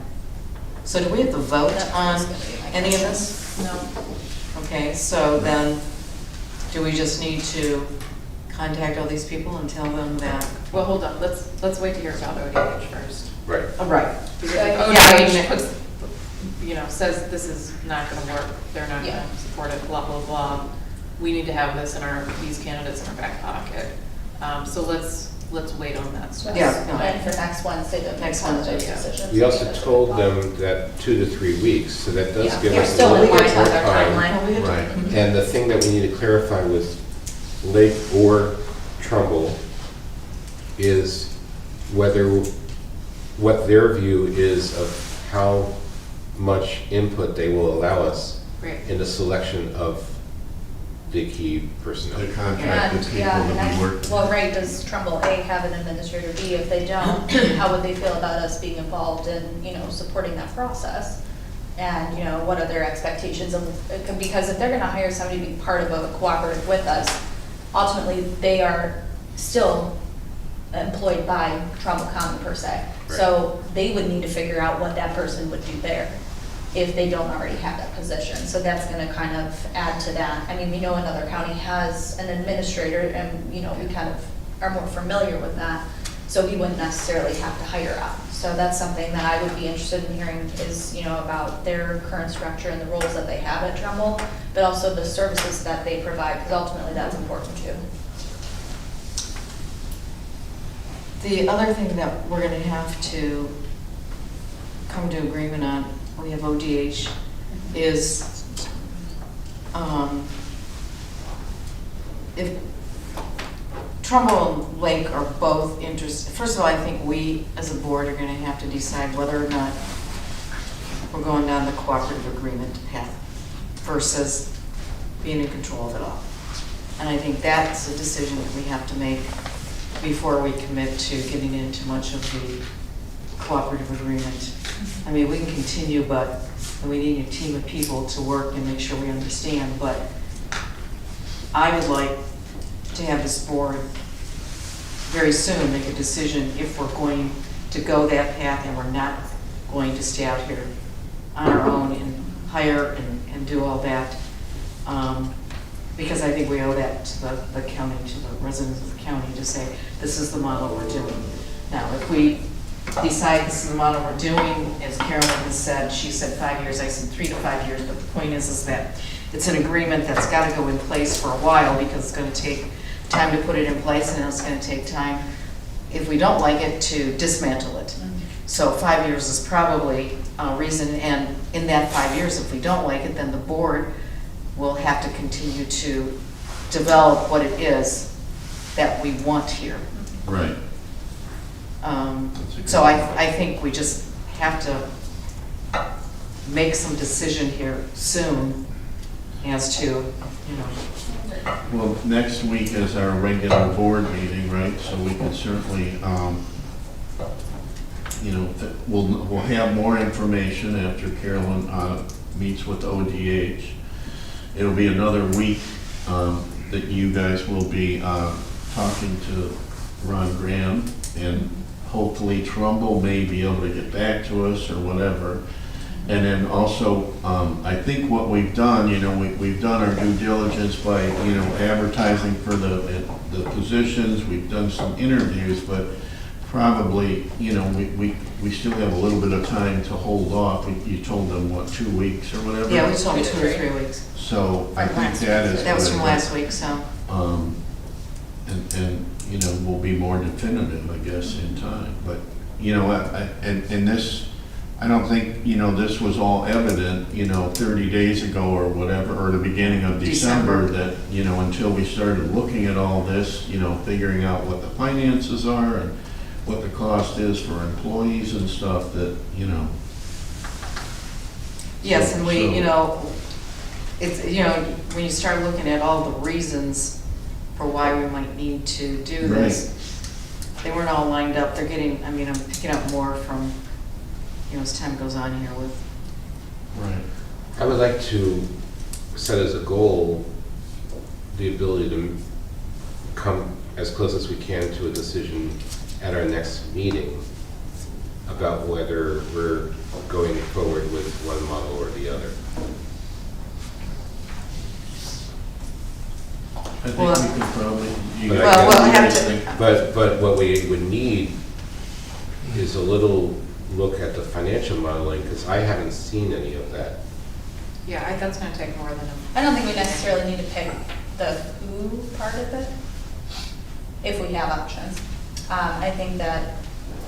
so do we have to vote on any of this? No. Okay, so then, do we just need to contact all these people and tell them that? Well, hold on, let's wait to hear about ODH first. Right. Oh, right. Because Yeah, if ODH puts, says this is not gonna work, they're not Yeah. gonna support it, blah, blah, blah. We need to have this these candidates in our back pocket. So let's wait on that stuff. Yeah, no. And for next Wednesday, to make Next some of those Wednesday, yeah. decisions. We also told them that 2 to 3 weeks, so that does Yeah, give you're us a still little in bit line more with our time. timeline. Right. And the thing that we need to clarify with Lake or Trumbull is what their view is of how much input they will allow us Great. in the selection of the key personnel. The contracted And, people yeah, and that we work with. well, right, does Trumbull A have an administrator B? If they don't, how would they feel about us being involved in, supporting that process? And, what are their expectations of, because if they're gonna hire somebody to be part of a cooperative with us, ultimately, they are still employed by Trumbull County per se. So they would need to figure out what that person would do there if they don't already have that position. So that's gonna kind of add to that. I mean, we know another county has an administrator and, we kind of are more familiar with that. So we wouldn't necessarily have to hire out. So that's something that I would be interested in hearing is, about their current structure and the roles that they have at Trumbull, but also the services that they provide, because ultimately that's important too. The other thing that we're gonna have to come to agreement on, we have ODH, is, if Trumbull and Lake are both interested, first of all, I think we, as a board, are gonna have to decide whether or not we're going down the cooperative agreement path versus being in control of it all. And I think that's a decision that we have to make before we commit to getting into much of the cooperative agreement. I mean, we can continue, but we need a team of people to work and make sure we understand, but I would like to have this board very soon make a decision if we're going to go that path and we're not going to stay out here on our own and hire and do all that. Because I think we owe that to the county, to the residents of the county, to say, this is the model we're doing. Now, if we decide this is the model we're doing, as Carolyn has said, she said 5 years, I said 3 to 5 years, but the point is that it's an agreement that's got to go in place for a while, because it's going to take time to put it in place, and it's going to take time, if we don't like it, to dismantle it. So 5 years is probably a reason, and in that 5 years, if we don't like it, then the board will have to continue to develop what it is that we want here. Right. So I think we just have to make some decision here soon as to, Well, next week is our regular board meeting, right? So we can certainly, we'll have more information after Carolyn meets with ODH. It'll be another week that you guys will be talking to Ron Graham, and hopefully Trumbull may be able to get back to us or whatever. And then also, I think what we've done, we've done our due diligence by, advertising for the positions. We've done some interviews, but probably, we still have a little bit of time to hold off. You told them, what, 2 weeks or whatever? yeah, we told them 2 or 3 weeks. So I think last that week. is. That was good. from last week, so. And we'll be more definitive, I guess, in time. But, and this I don't think, this was all evident, 30 days ago or whatever, or the beginning of December, that, until we started looking at all this, figuring out what the finances are and what the cost is for employees and stuff, that, Yes, So- and we, so- it's, when you start looking at all the reasons for why we might need to do this, they weren't all lined up. They're getting, I'm picking up more from, as time goes on here with, Right. I would like to set as a goal the ability to come as close as we can to a decision at our next meeting about whether we're going forward with one model or the other. I think Well- we could probably. But well, we'll have to, But what we would need is a little look at the financial modeling, because I haven't seen any of that. Yeah, that's gonna take more than I don't think we necessarily need to pick the who part of it, if we have options. I think that,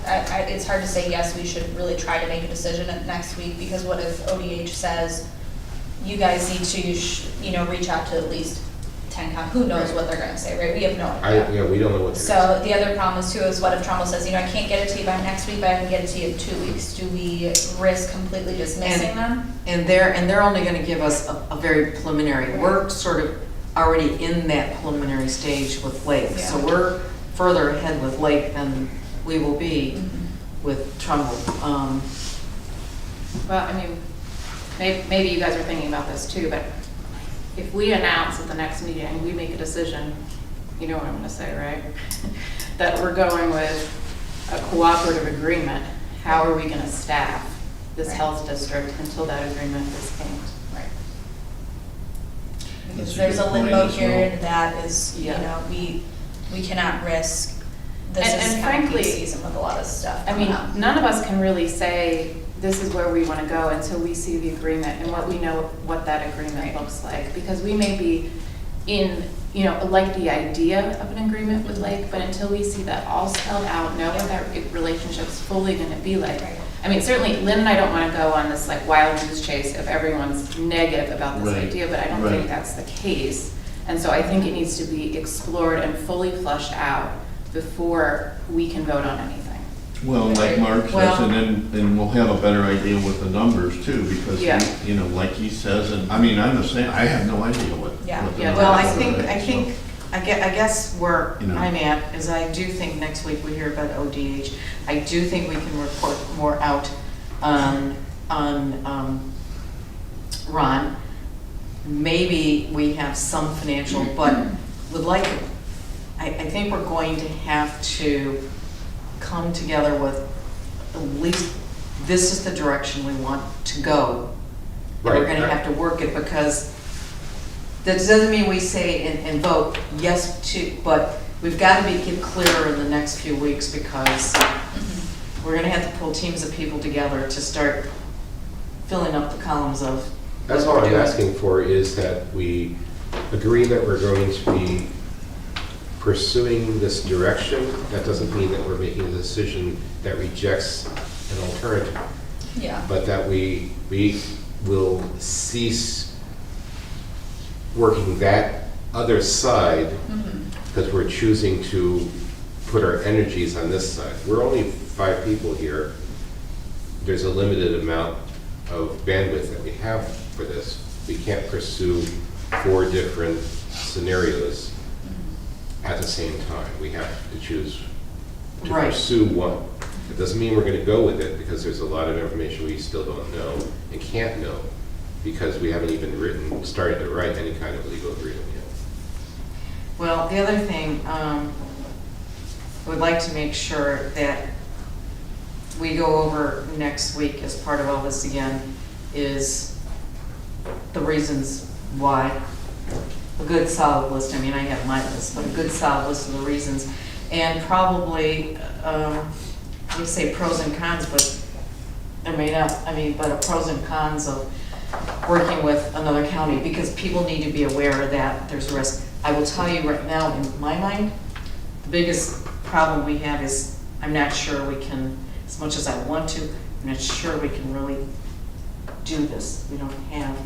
it's hard to say, yes, we should really try to make a decision at next week, because what if ODH says, you guys need to, reach out to at least 10 who knows what they're gonna say, right? We have no idea. We don't know what to So the other problem is too, is what if Trumbull says, I can't get it to you by next week, but I can get it to you in 2 weeks. Do we risk completely dismissing them? and they're only gonna give us a very preliminary. We're sort of already in that preliminary stage with Lake. So Yeah. we're further ahead with Lake than we will be with Trumbull. Well, maybe you guys are thinking about this too, but if we announce at the next meeting, we make a decision, you know what I'm gonna say, right? That we're going with a cooperative agreement, how are we gonna staff this Right. health district until that agreement is inked? Right. That's Because a there's good a point limbo as well. period that is, Yeah. we cannot risk. This And is kind of frankly, peak season with a lot of stuff I mean, coming up. none of us can really say, this is where we want to go until we see the agreement and what we know what that agreement Right. looks like. Because we may be like the idea of an agreement with Lake, but until we see that all spelled out, know what that relationship's fully going to be like. Right. Certainly Lynn and I don't want to go on this wild goose chase if everyone's negative about this Right. idea, but I don't Right. think that's the case. And so I think it needs to be explored and fully fleshed out before we can vote on anything. Well, like Mark says, Well- and then we'll have a better idea with the numbers too, because, Yeah. like he says, and, I'm the same, I have no idea what. Yeah. what the Yeah, Well, numbers are, I guess where You know. I'm at is I do think next week we hear about ODH. I do think we can report more out on Ron. Maybe we have some financial, but I think we're going to have to come together with at least, this is the direction we want to go. And we're Right. gonna have to work it, because that doesn't mean we say and vote yes to, but we've got to get clearer in the next few weeks, because we're gonna have to pull teams of people together to start filling up the columns of. That's what all we're I'm doing. asking for, is that we agree that we're going to be pursuing this direction. That doesn't mean that we're making a decision that rejects an alternative, Yeah. but that we will cease working that other side because we're choosing to put our energies on this side. We're only 5 people here. There's a limited amount of bandwidth that we have for this. We can't pursue 4 different scenarios at the same time. We have to choose to Right. pursue one. It doesn't mean we're going to go with it, because there's a lot of information we still don't know and can't know, because we haven't even started to write any kind of legal agreement yet. Well, the other thing, I would like to make sure that we go over next week as part of all this again, is the reasons why. A good solid list, I have my list, but a good solid list of the reasons. And probably, we say pros and cons, but there may not, but a pros and cons of working with another county, because people need to be aware that there's risk. I will tell you right now, in my mind, the biggest problem we have is, I'm not sure we can, as much as I want to, I'm not sure we can really do this. We don't have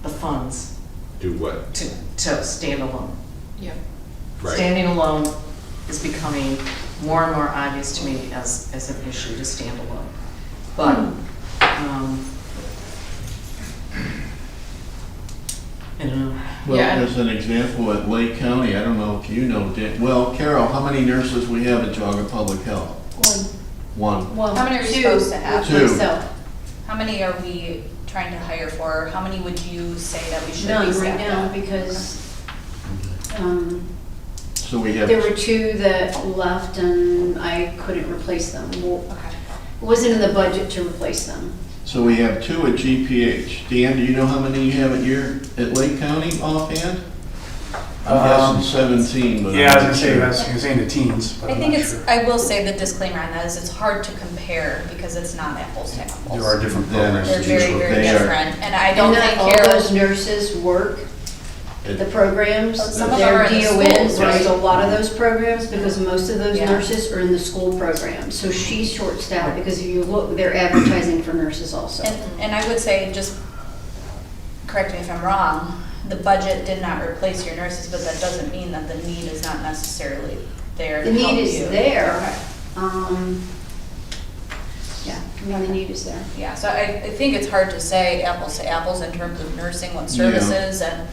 the funds Do what? to stand alone. Yep. Right. Standing alone is becoming more and more obvious to me as an issue to stand alone. But, I don't know. Well, Yeah. as an example, at Lake County, I don't know if you know, well, Carol, how many nurses we have at Geauga Public Health? One. Well, how many are we Two. supposed to have? Two. So, How many are we trying to hire for? How many would you say that we should be none right staffed now at? because So we have, there were two that left and I couldn't replace them. Well, Okay. it wasn't in the budget to replace them. so we have 2 at GPH. Dan, do you know how many you have at Lake County offhand? I'm guessing 17, but. Yeah, I I'm was not gonna sure. say in the teens, but I I'm think not it's, sure. I will say the disclaimer on that is it's hard to compare because it's not apples to apples. There are different Yeah, programs. They're to very, choose very They are. different, and I don't And think not all those Carol, nurses work the programs. Some of them They're are in the DONs, schools, right? right? A lot of those programs, because most of those Yeah. nurses are in the school programs. So she's short-staffed because if you look, they're advertising for nurses also. and I would say, just correct me if I'm wrong, the budget did not replace your nurses, but that doesn't mean that the need is not necessarily there The to help need you. is there. Okay. Yeah, I mean, the need is there. Yeah, so I think it's hard to say apples to apples in terms of nursing, what Yeah. services, and,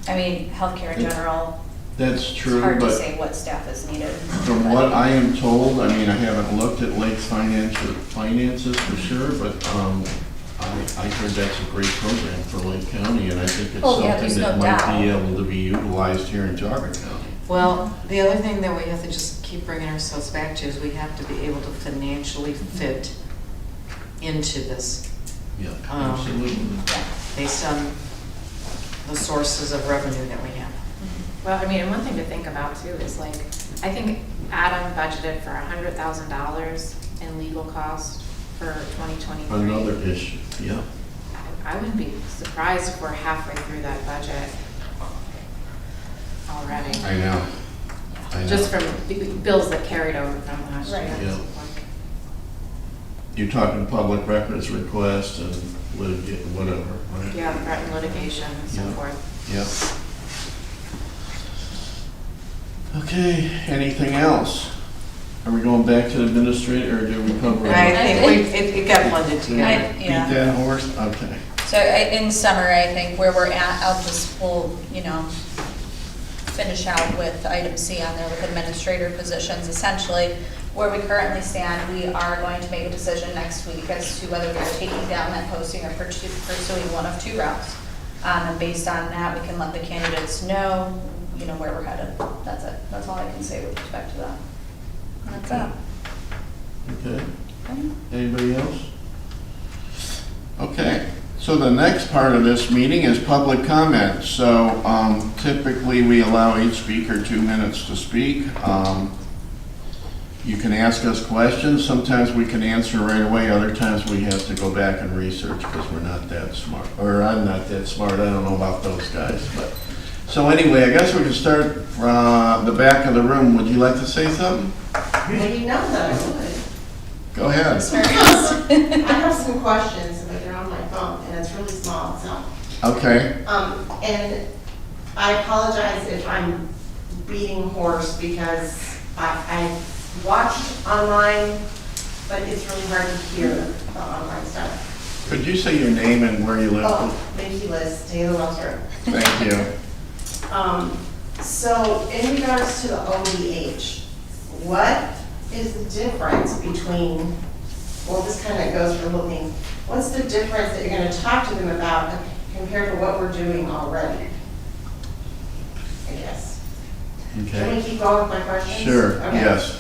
I mean, healthcare in general. That's It's true, hard to but say what staff is needed. from but- what I am told, I mean, I haven't looked at Lake's finances for sure, but I heard that's a great program for Lake County, and I think it's Oh, yeah, there's something that no might be doubt. able to be utilized here in Geauga County. Well, the other thing that we have to just keep bringing ourselves back to is we have to be able to financially fit into this Yeah, Um, absolutely. Yeah. based on the sources of revenue that we have. Well, I mean, and one thing to think about too is like, I think Adam budgeted for $100,000 in legal costs for 2023. Another issue, yeah. I wouldn't be surprised if we're halfway through that budget already. I know. Just from bills that carried over from last Right. year. Yeah. You're talking public records request and whatever, right? Yeah, threatened litigation and so Yeah. forth. Yep. Okay, anything else? Are we going back to the administrator, or did we cover it? I think it got blended together. Beat Yeah. that horse? Okay. So in summary, I think where we're at, we'll, finish out with item C on there with administrator positions. Essentially, where we currently stand, we are going to make a decision next week as to whether we're taking down that posting or pursuing one of two routes. And based on that, we can let the candidates know, where we're headed. That's it. That's all I can say with respect to that. And that's it. Okay. Anybody else? Okay, so the next part of this meeting is public comment. So typically, we allow each speaker 2 minutes to speak. You can ask us questions. Sometimes we can answer right away. Other times we have to go back and research because we're not that smart. Or I'm not that smart. I don't know about those guys. But so anyway, I guess we can start from the back of the room. Would you like to say something? Well, you know that I would. Go ahead. I have some questions, but they're on my phone, and it's really small, so. Okay. And I apologize if I'm beating horse, because I watched online, but it's really hard to hear the online stuff. Could you say your name and where you live? Oh, thank you, Liz, Taylor Welter. Thank you. So in regards to the ODH, what is the difference between, well, this kind of goes for looking, what's the difference that you're going to talk to them about compared to what we're doing already? I guess. Can Okay. we keep going with my questions? Sure, Okay. yes.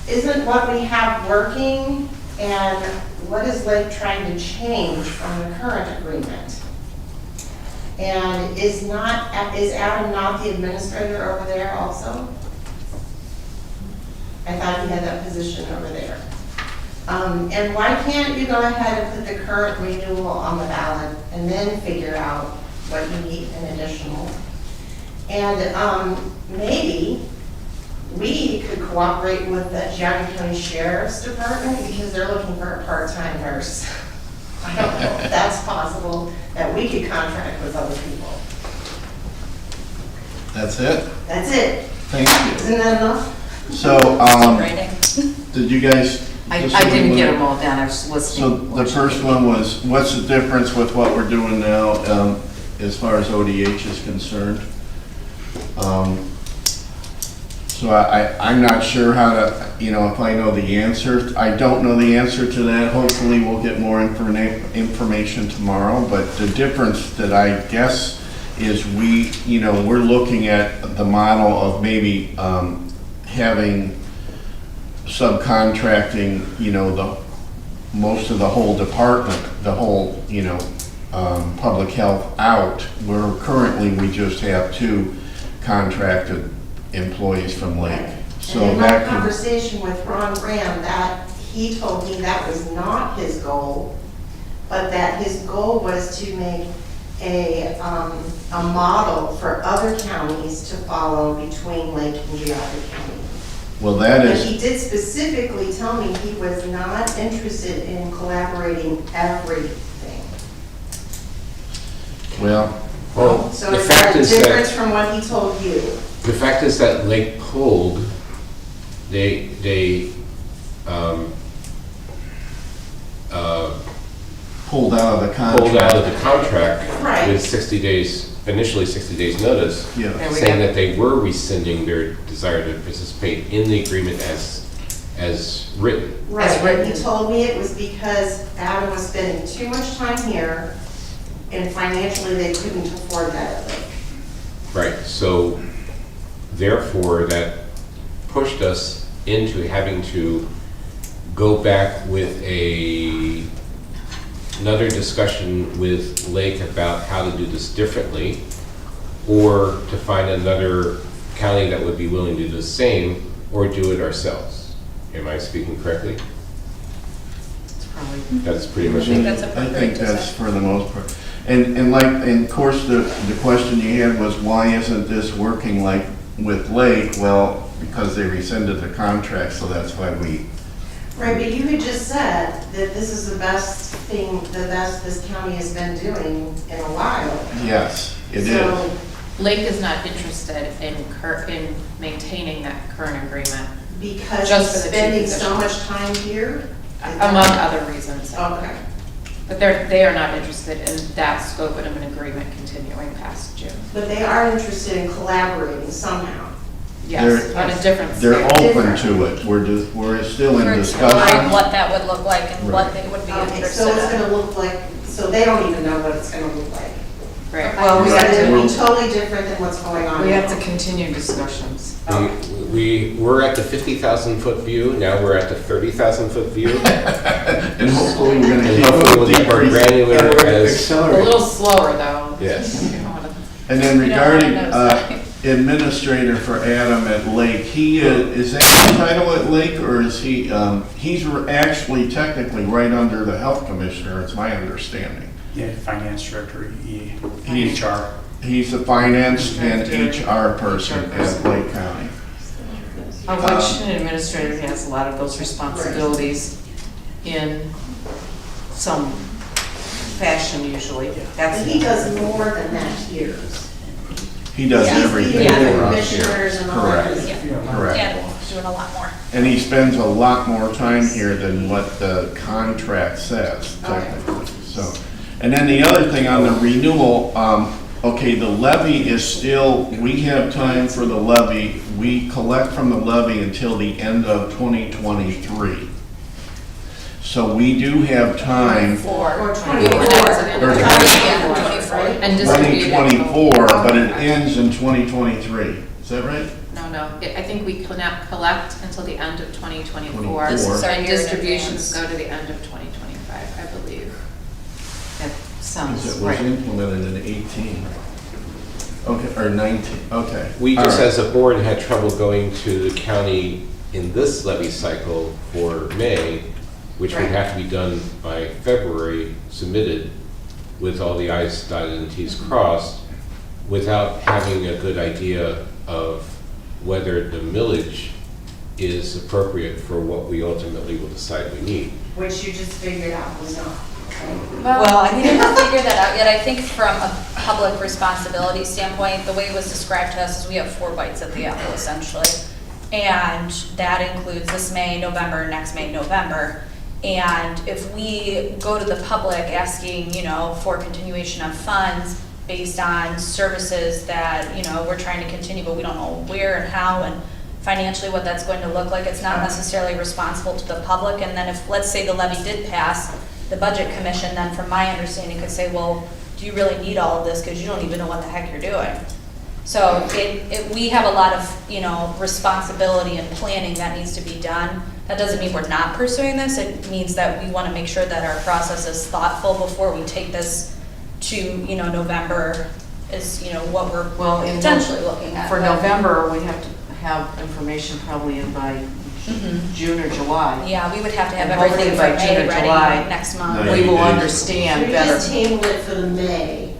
Isn't what we have working, and what is Lake trying to change from the current agreement? And is Adam not the administrator over there also? I thought he had that position over there. And why can't you go ahead and put the current renewal on the ballot and then figure out what you need in additional? And maybe we could cooperate with the Geauga County Sheriff's Department because they're looking for a part-time nurse. I don't know if that's possible, that we could contract with other people. That's it? That's it. Thank you. Isn't that enough? So, did you guys? I didn't get them all down, I was So listening. the first one was, what's the difference with what we're doing now as far as ODH is concerned? So I'm not sure how to, if I know the answer. I don't know the answer to that. Hopefully we'll get more information tomorrow. But the difference that I guess is we're looking at the model of maybe having subcontracting, most of the whole department, the whole, public health out, where currently we just have 2 contracted employees from Lake. So And in my that could, conversation with Ron Graham, that he told me that was not his goal, but that his goal was to make a model for other counties to follow between Lake and Geauga County. well, that But is, he did specifically tell me he was not interested in collaborating everything. well, So the is fact that a is difference that, from what he told you? the fact is that Lake pulled, they pulled out of the contract. pulled out of the contract Right. with 60 days, initially 60 days notice, Yeah, And we saying got- that they were rescinding their desire to participate in the agreement as written. Right, and written. he told me it was because Adam was spending too much time here, and financially they couldn't afford that at Lake. Right, so therefore, that pushed us into having to go back with another discussion with Lake about how to do this differently, or to find another county that would be willing to do the same, or do it ourselves. Am I speaking correctly? It's probably- That's pretty much I think it. that's I appropriate think to that's say. for the most part. And of course, the question you had was, why isn't this working like with Lake? Well, because they rescinded the contract, so that's why we, Right, but you had just said that this is the best thing, the best this county has been doing in a while. yes, it is. So, Lake is not interested in maintaining that current agreement, because Just he's for the two spending so positions. much time here? among other reasons. Okay. But they are not interested in that scope of an agreement continuing past June. But they are interested in collaborating somehow. Yes, They're- on a different They're scale. open to it. We're still in We're discussion. exploring what that would look like and what they would be Okay, interested so it's in. gonna look like, so they don't even know what it's gonna look like. Right. Well, we So have it'll be to, totally different than what's going on we have to now. continue discussions. We're at the 50,000-foot view, now we're at the 30,000-foot view. And hopefully we're gonna And keep hopefully we'll get more decreasing. granular And we're as, A accelerating. little slower, though. yes. You don't wanna- And then We don't regarding wanna know, sorry. administrator for Adam at Lake, is that his title at Lake, or is he, he's actually technically right under the health commissioner, it's my understanding. Yeah, finance director, He's- HR. He's a finance and HR person at Lake County. Which an administrator has a lot of those responsibilities in some fashion usually. That's But he does more than that here. He does Yeah. everything Yeah. for us here. Commissioners and all Correct, that. Yeah, correct. yeah, doing a lot more. And he spends a lot more time here than what the contract says technically, so. And then the other thing on the renewal, okay, the levy is still, we have time for the levy. We collect from the levy until the end of 2023. So we do have time, Or 24. Or- Yeah, 24. And distribute it. 2024, but it ends in 2023. Is that right? No, I think we collect until the end of 2024. This is our And year in distributions advance. go to the end of 2025, I believe. That sounds Because it was right. implemented in 18. Okay, or 19, okay. We All just, right. as a board, had trouble going to the county in this levy cycle for May, which would Right. have to be done by February, submitted with all the i's dotted and t's crossed, without having a good idea of whether the millage is appropriate for what we ultimately will decide we need. Which you just figured out was not. Well, I We think- didn't figure that out yet. I think from a public responsibility standpoint, the way it was described to us is we have 4 bites at the apple essentially. And that includes this May, November, next May, November. And if we go to the public asking, for continuation of funds based on services that, we're trying to continue, but we don't know where and how and financially what that's going to look like, it's not necessarily responsible to the public. And then if, let's say the levy did pass, the budget commission then, from my understanding, could say, well, do you really need all of this? Because you don't even know what the heck you're doing. So we have a lot of, responsibility and planning that needs to be done. That doesn't mean we're not pursuing this. It means that we want to make sure that our process is thoughtful before we take this to, November is, what we're Well, in potentially looking at. For But- November, we have to have information probably in by June or July. Yeah, we would have to have And everything hopefully for by June May or ready July, next month. No, We will 90 days. understand We better. just tabled it for the May.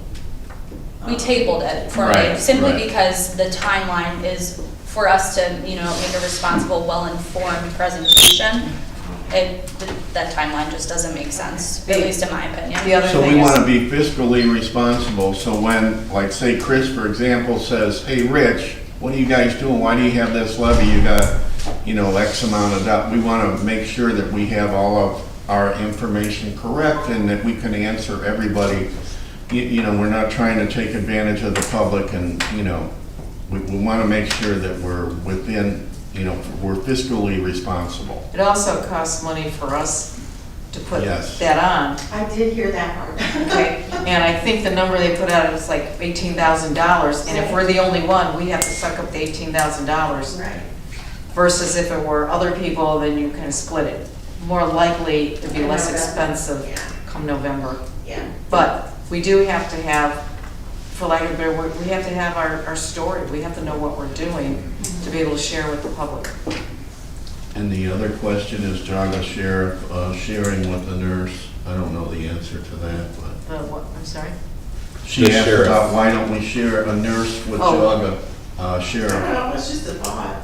We tabled it for Right, May, simply right. because the timeline is for us to, make a responsible, well-informed presentation. That timeline just doesn't make sense, at least in my opinion. The other So we thing want to is, be fiscally responsible, so when, like, say Chris, for example, says, hey, Rich, what are you guys doing? Why do you have this levy? You got, X amount of that. We want to make sure that we have all of our information correct and that we can answer everybody. We're not trying to take advantage of the public and, we want to make sure that we're within, we're fiscally responsible. it also costs money for us to put Yes. that on. I did hear that part. Okay, and I think the number they put out is like $18,000, and if we're the only one, we have to suck up the $18,000. Right. Versus if it were other people, then you kind of split it. More likely, it'd be less expensive Yeah. come November. Yeah. But we do have to have, for lack of a better word, we have to have our story. We have to know what we're doing to be able to share with the public. And the other question is Geauga Sheriff sharing with the nurse. I don't know the answer to that, but The what, I'm sorry? she The asked sheriff. about why don't we share a nurse with Oh. Geauga I Sheriff? don't know, it's just a thought.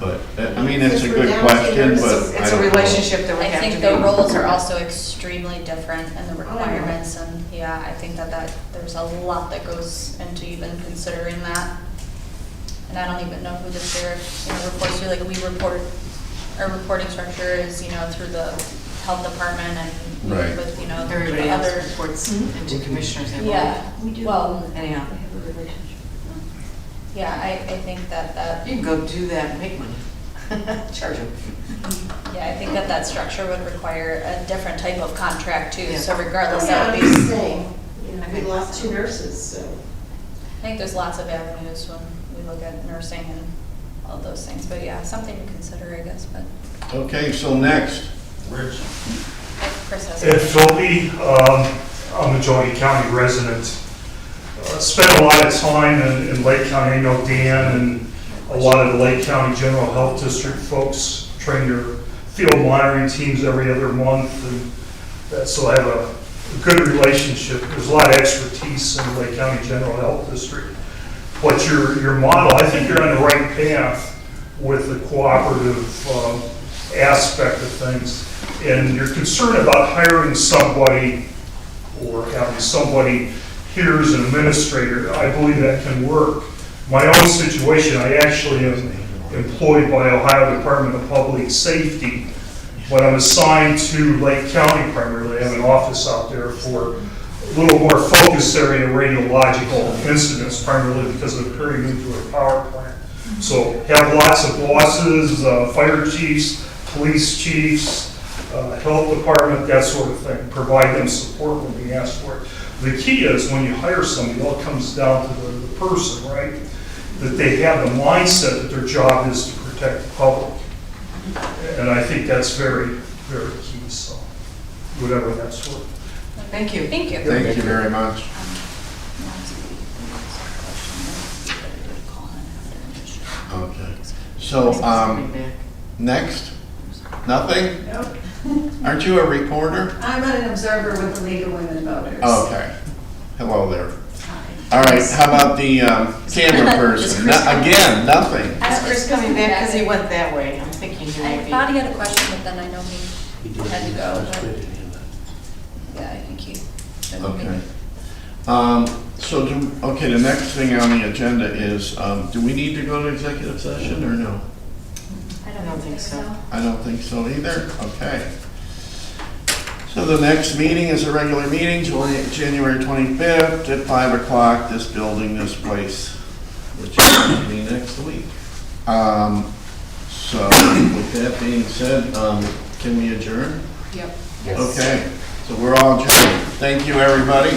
But, I mean, it's a Since we're good down to question, nurses, but I It's a don't know. relationship that we I have to think be. the roles are also extremely different and the requirements, and yeah, I think that there's a lot that goes into even considering that. And I don't even know who the sheriff, reports to, like our reporting structure is, through the health department and Right. with, Everybody else other. reports into commissioners. I believe. Yeah, well, Anyhow, yeah, I think that, you can go do that and make money. Charge them. yeah, I think that structure would require a different type of contract too, Yeah. so regardless, Yeah, that I'm would be. just saying, we lost 2 nurses, so. I think there's lots of avenues when we look at nursing and all those things, but yeah, something to consider, I guess, but Okay, so next, Chris has. Ed Philby, I'm a Geauga County resident. Spent a lot of time in Lake County. I know Dan and a lot of the Lake County General Health District folks train their field monitoring teams every other month, and so I have a good relationship. There's a lot of expertise in the Lake County General Health District. But your model, I think you're on the right path with the cooperative aspect of things. And you're concerned about hiring somebody or having somebody here as an administrator. I believe that can work. My own situation, I actually am employed by Ohio Department of Public Safety, but I'm assigned to Lake County primarily. I have an office out there for a little more focused area radiological incidents, primarily because of peri-nuclear power plant. So have lots of bosses, fire chiefs, police chiefs, health department, that sort of thing. Provide them support when we ask for it. The key is when you hire somebody, it all comes down to the person, right? That they have the mindset that their job is to protect the public. And I think that's very, very key, so whatever that's worth. Thank you. Thank you. thank you very much. Okay, so, next, nothing? Nope. Aren't you a reporter? I'm an observer with the League of Women Voters. Okay, hello there. Hi. All right, how about the camera person? Again, nothing. Is Chris coming back because he went that way? I'm thinking he I might be. thought he had a question, but then I know He did. had to go, That's but- good in the end. yeah, I think he. Okay. Okay, the next thing on the agenda is, do we need to go to executive session or no? I don't think so. I don't think so either. Okay. So the next meeting is a regular meeting, January 25th at 5 o'clock, this building, this place, which is going to be next week. So with that being said, can we adjourn? Yep. Yes. Okay, so we're all adjourned. Thank you, everybody.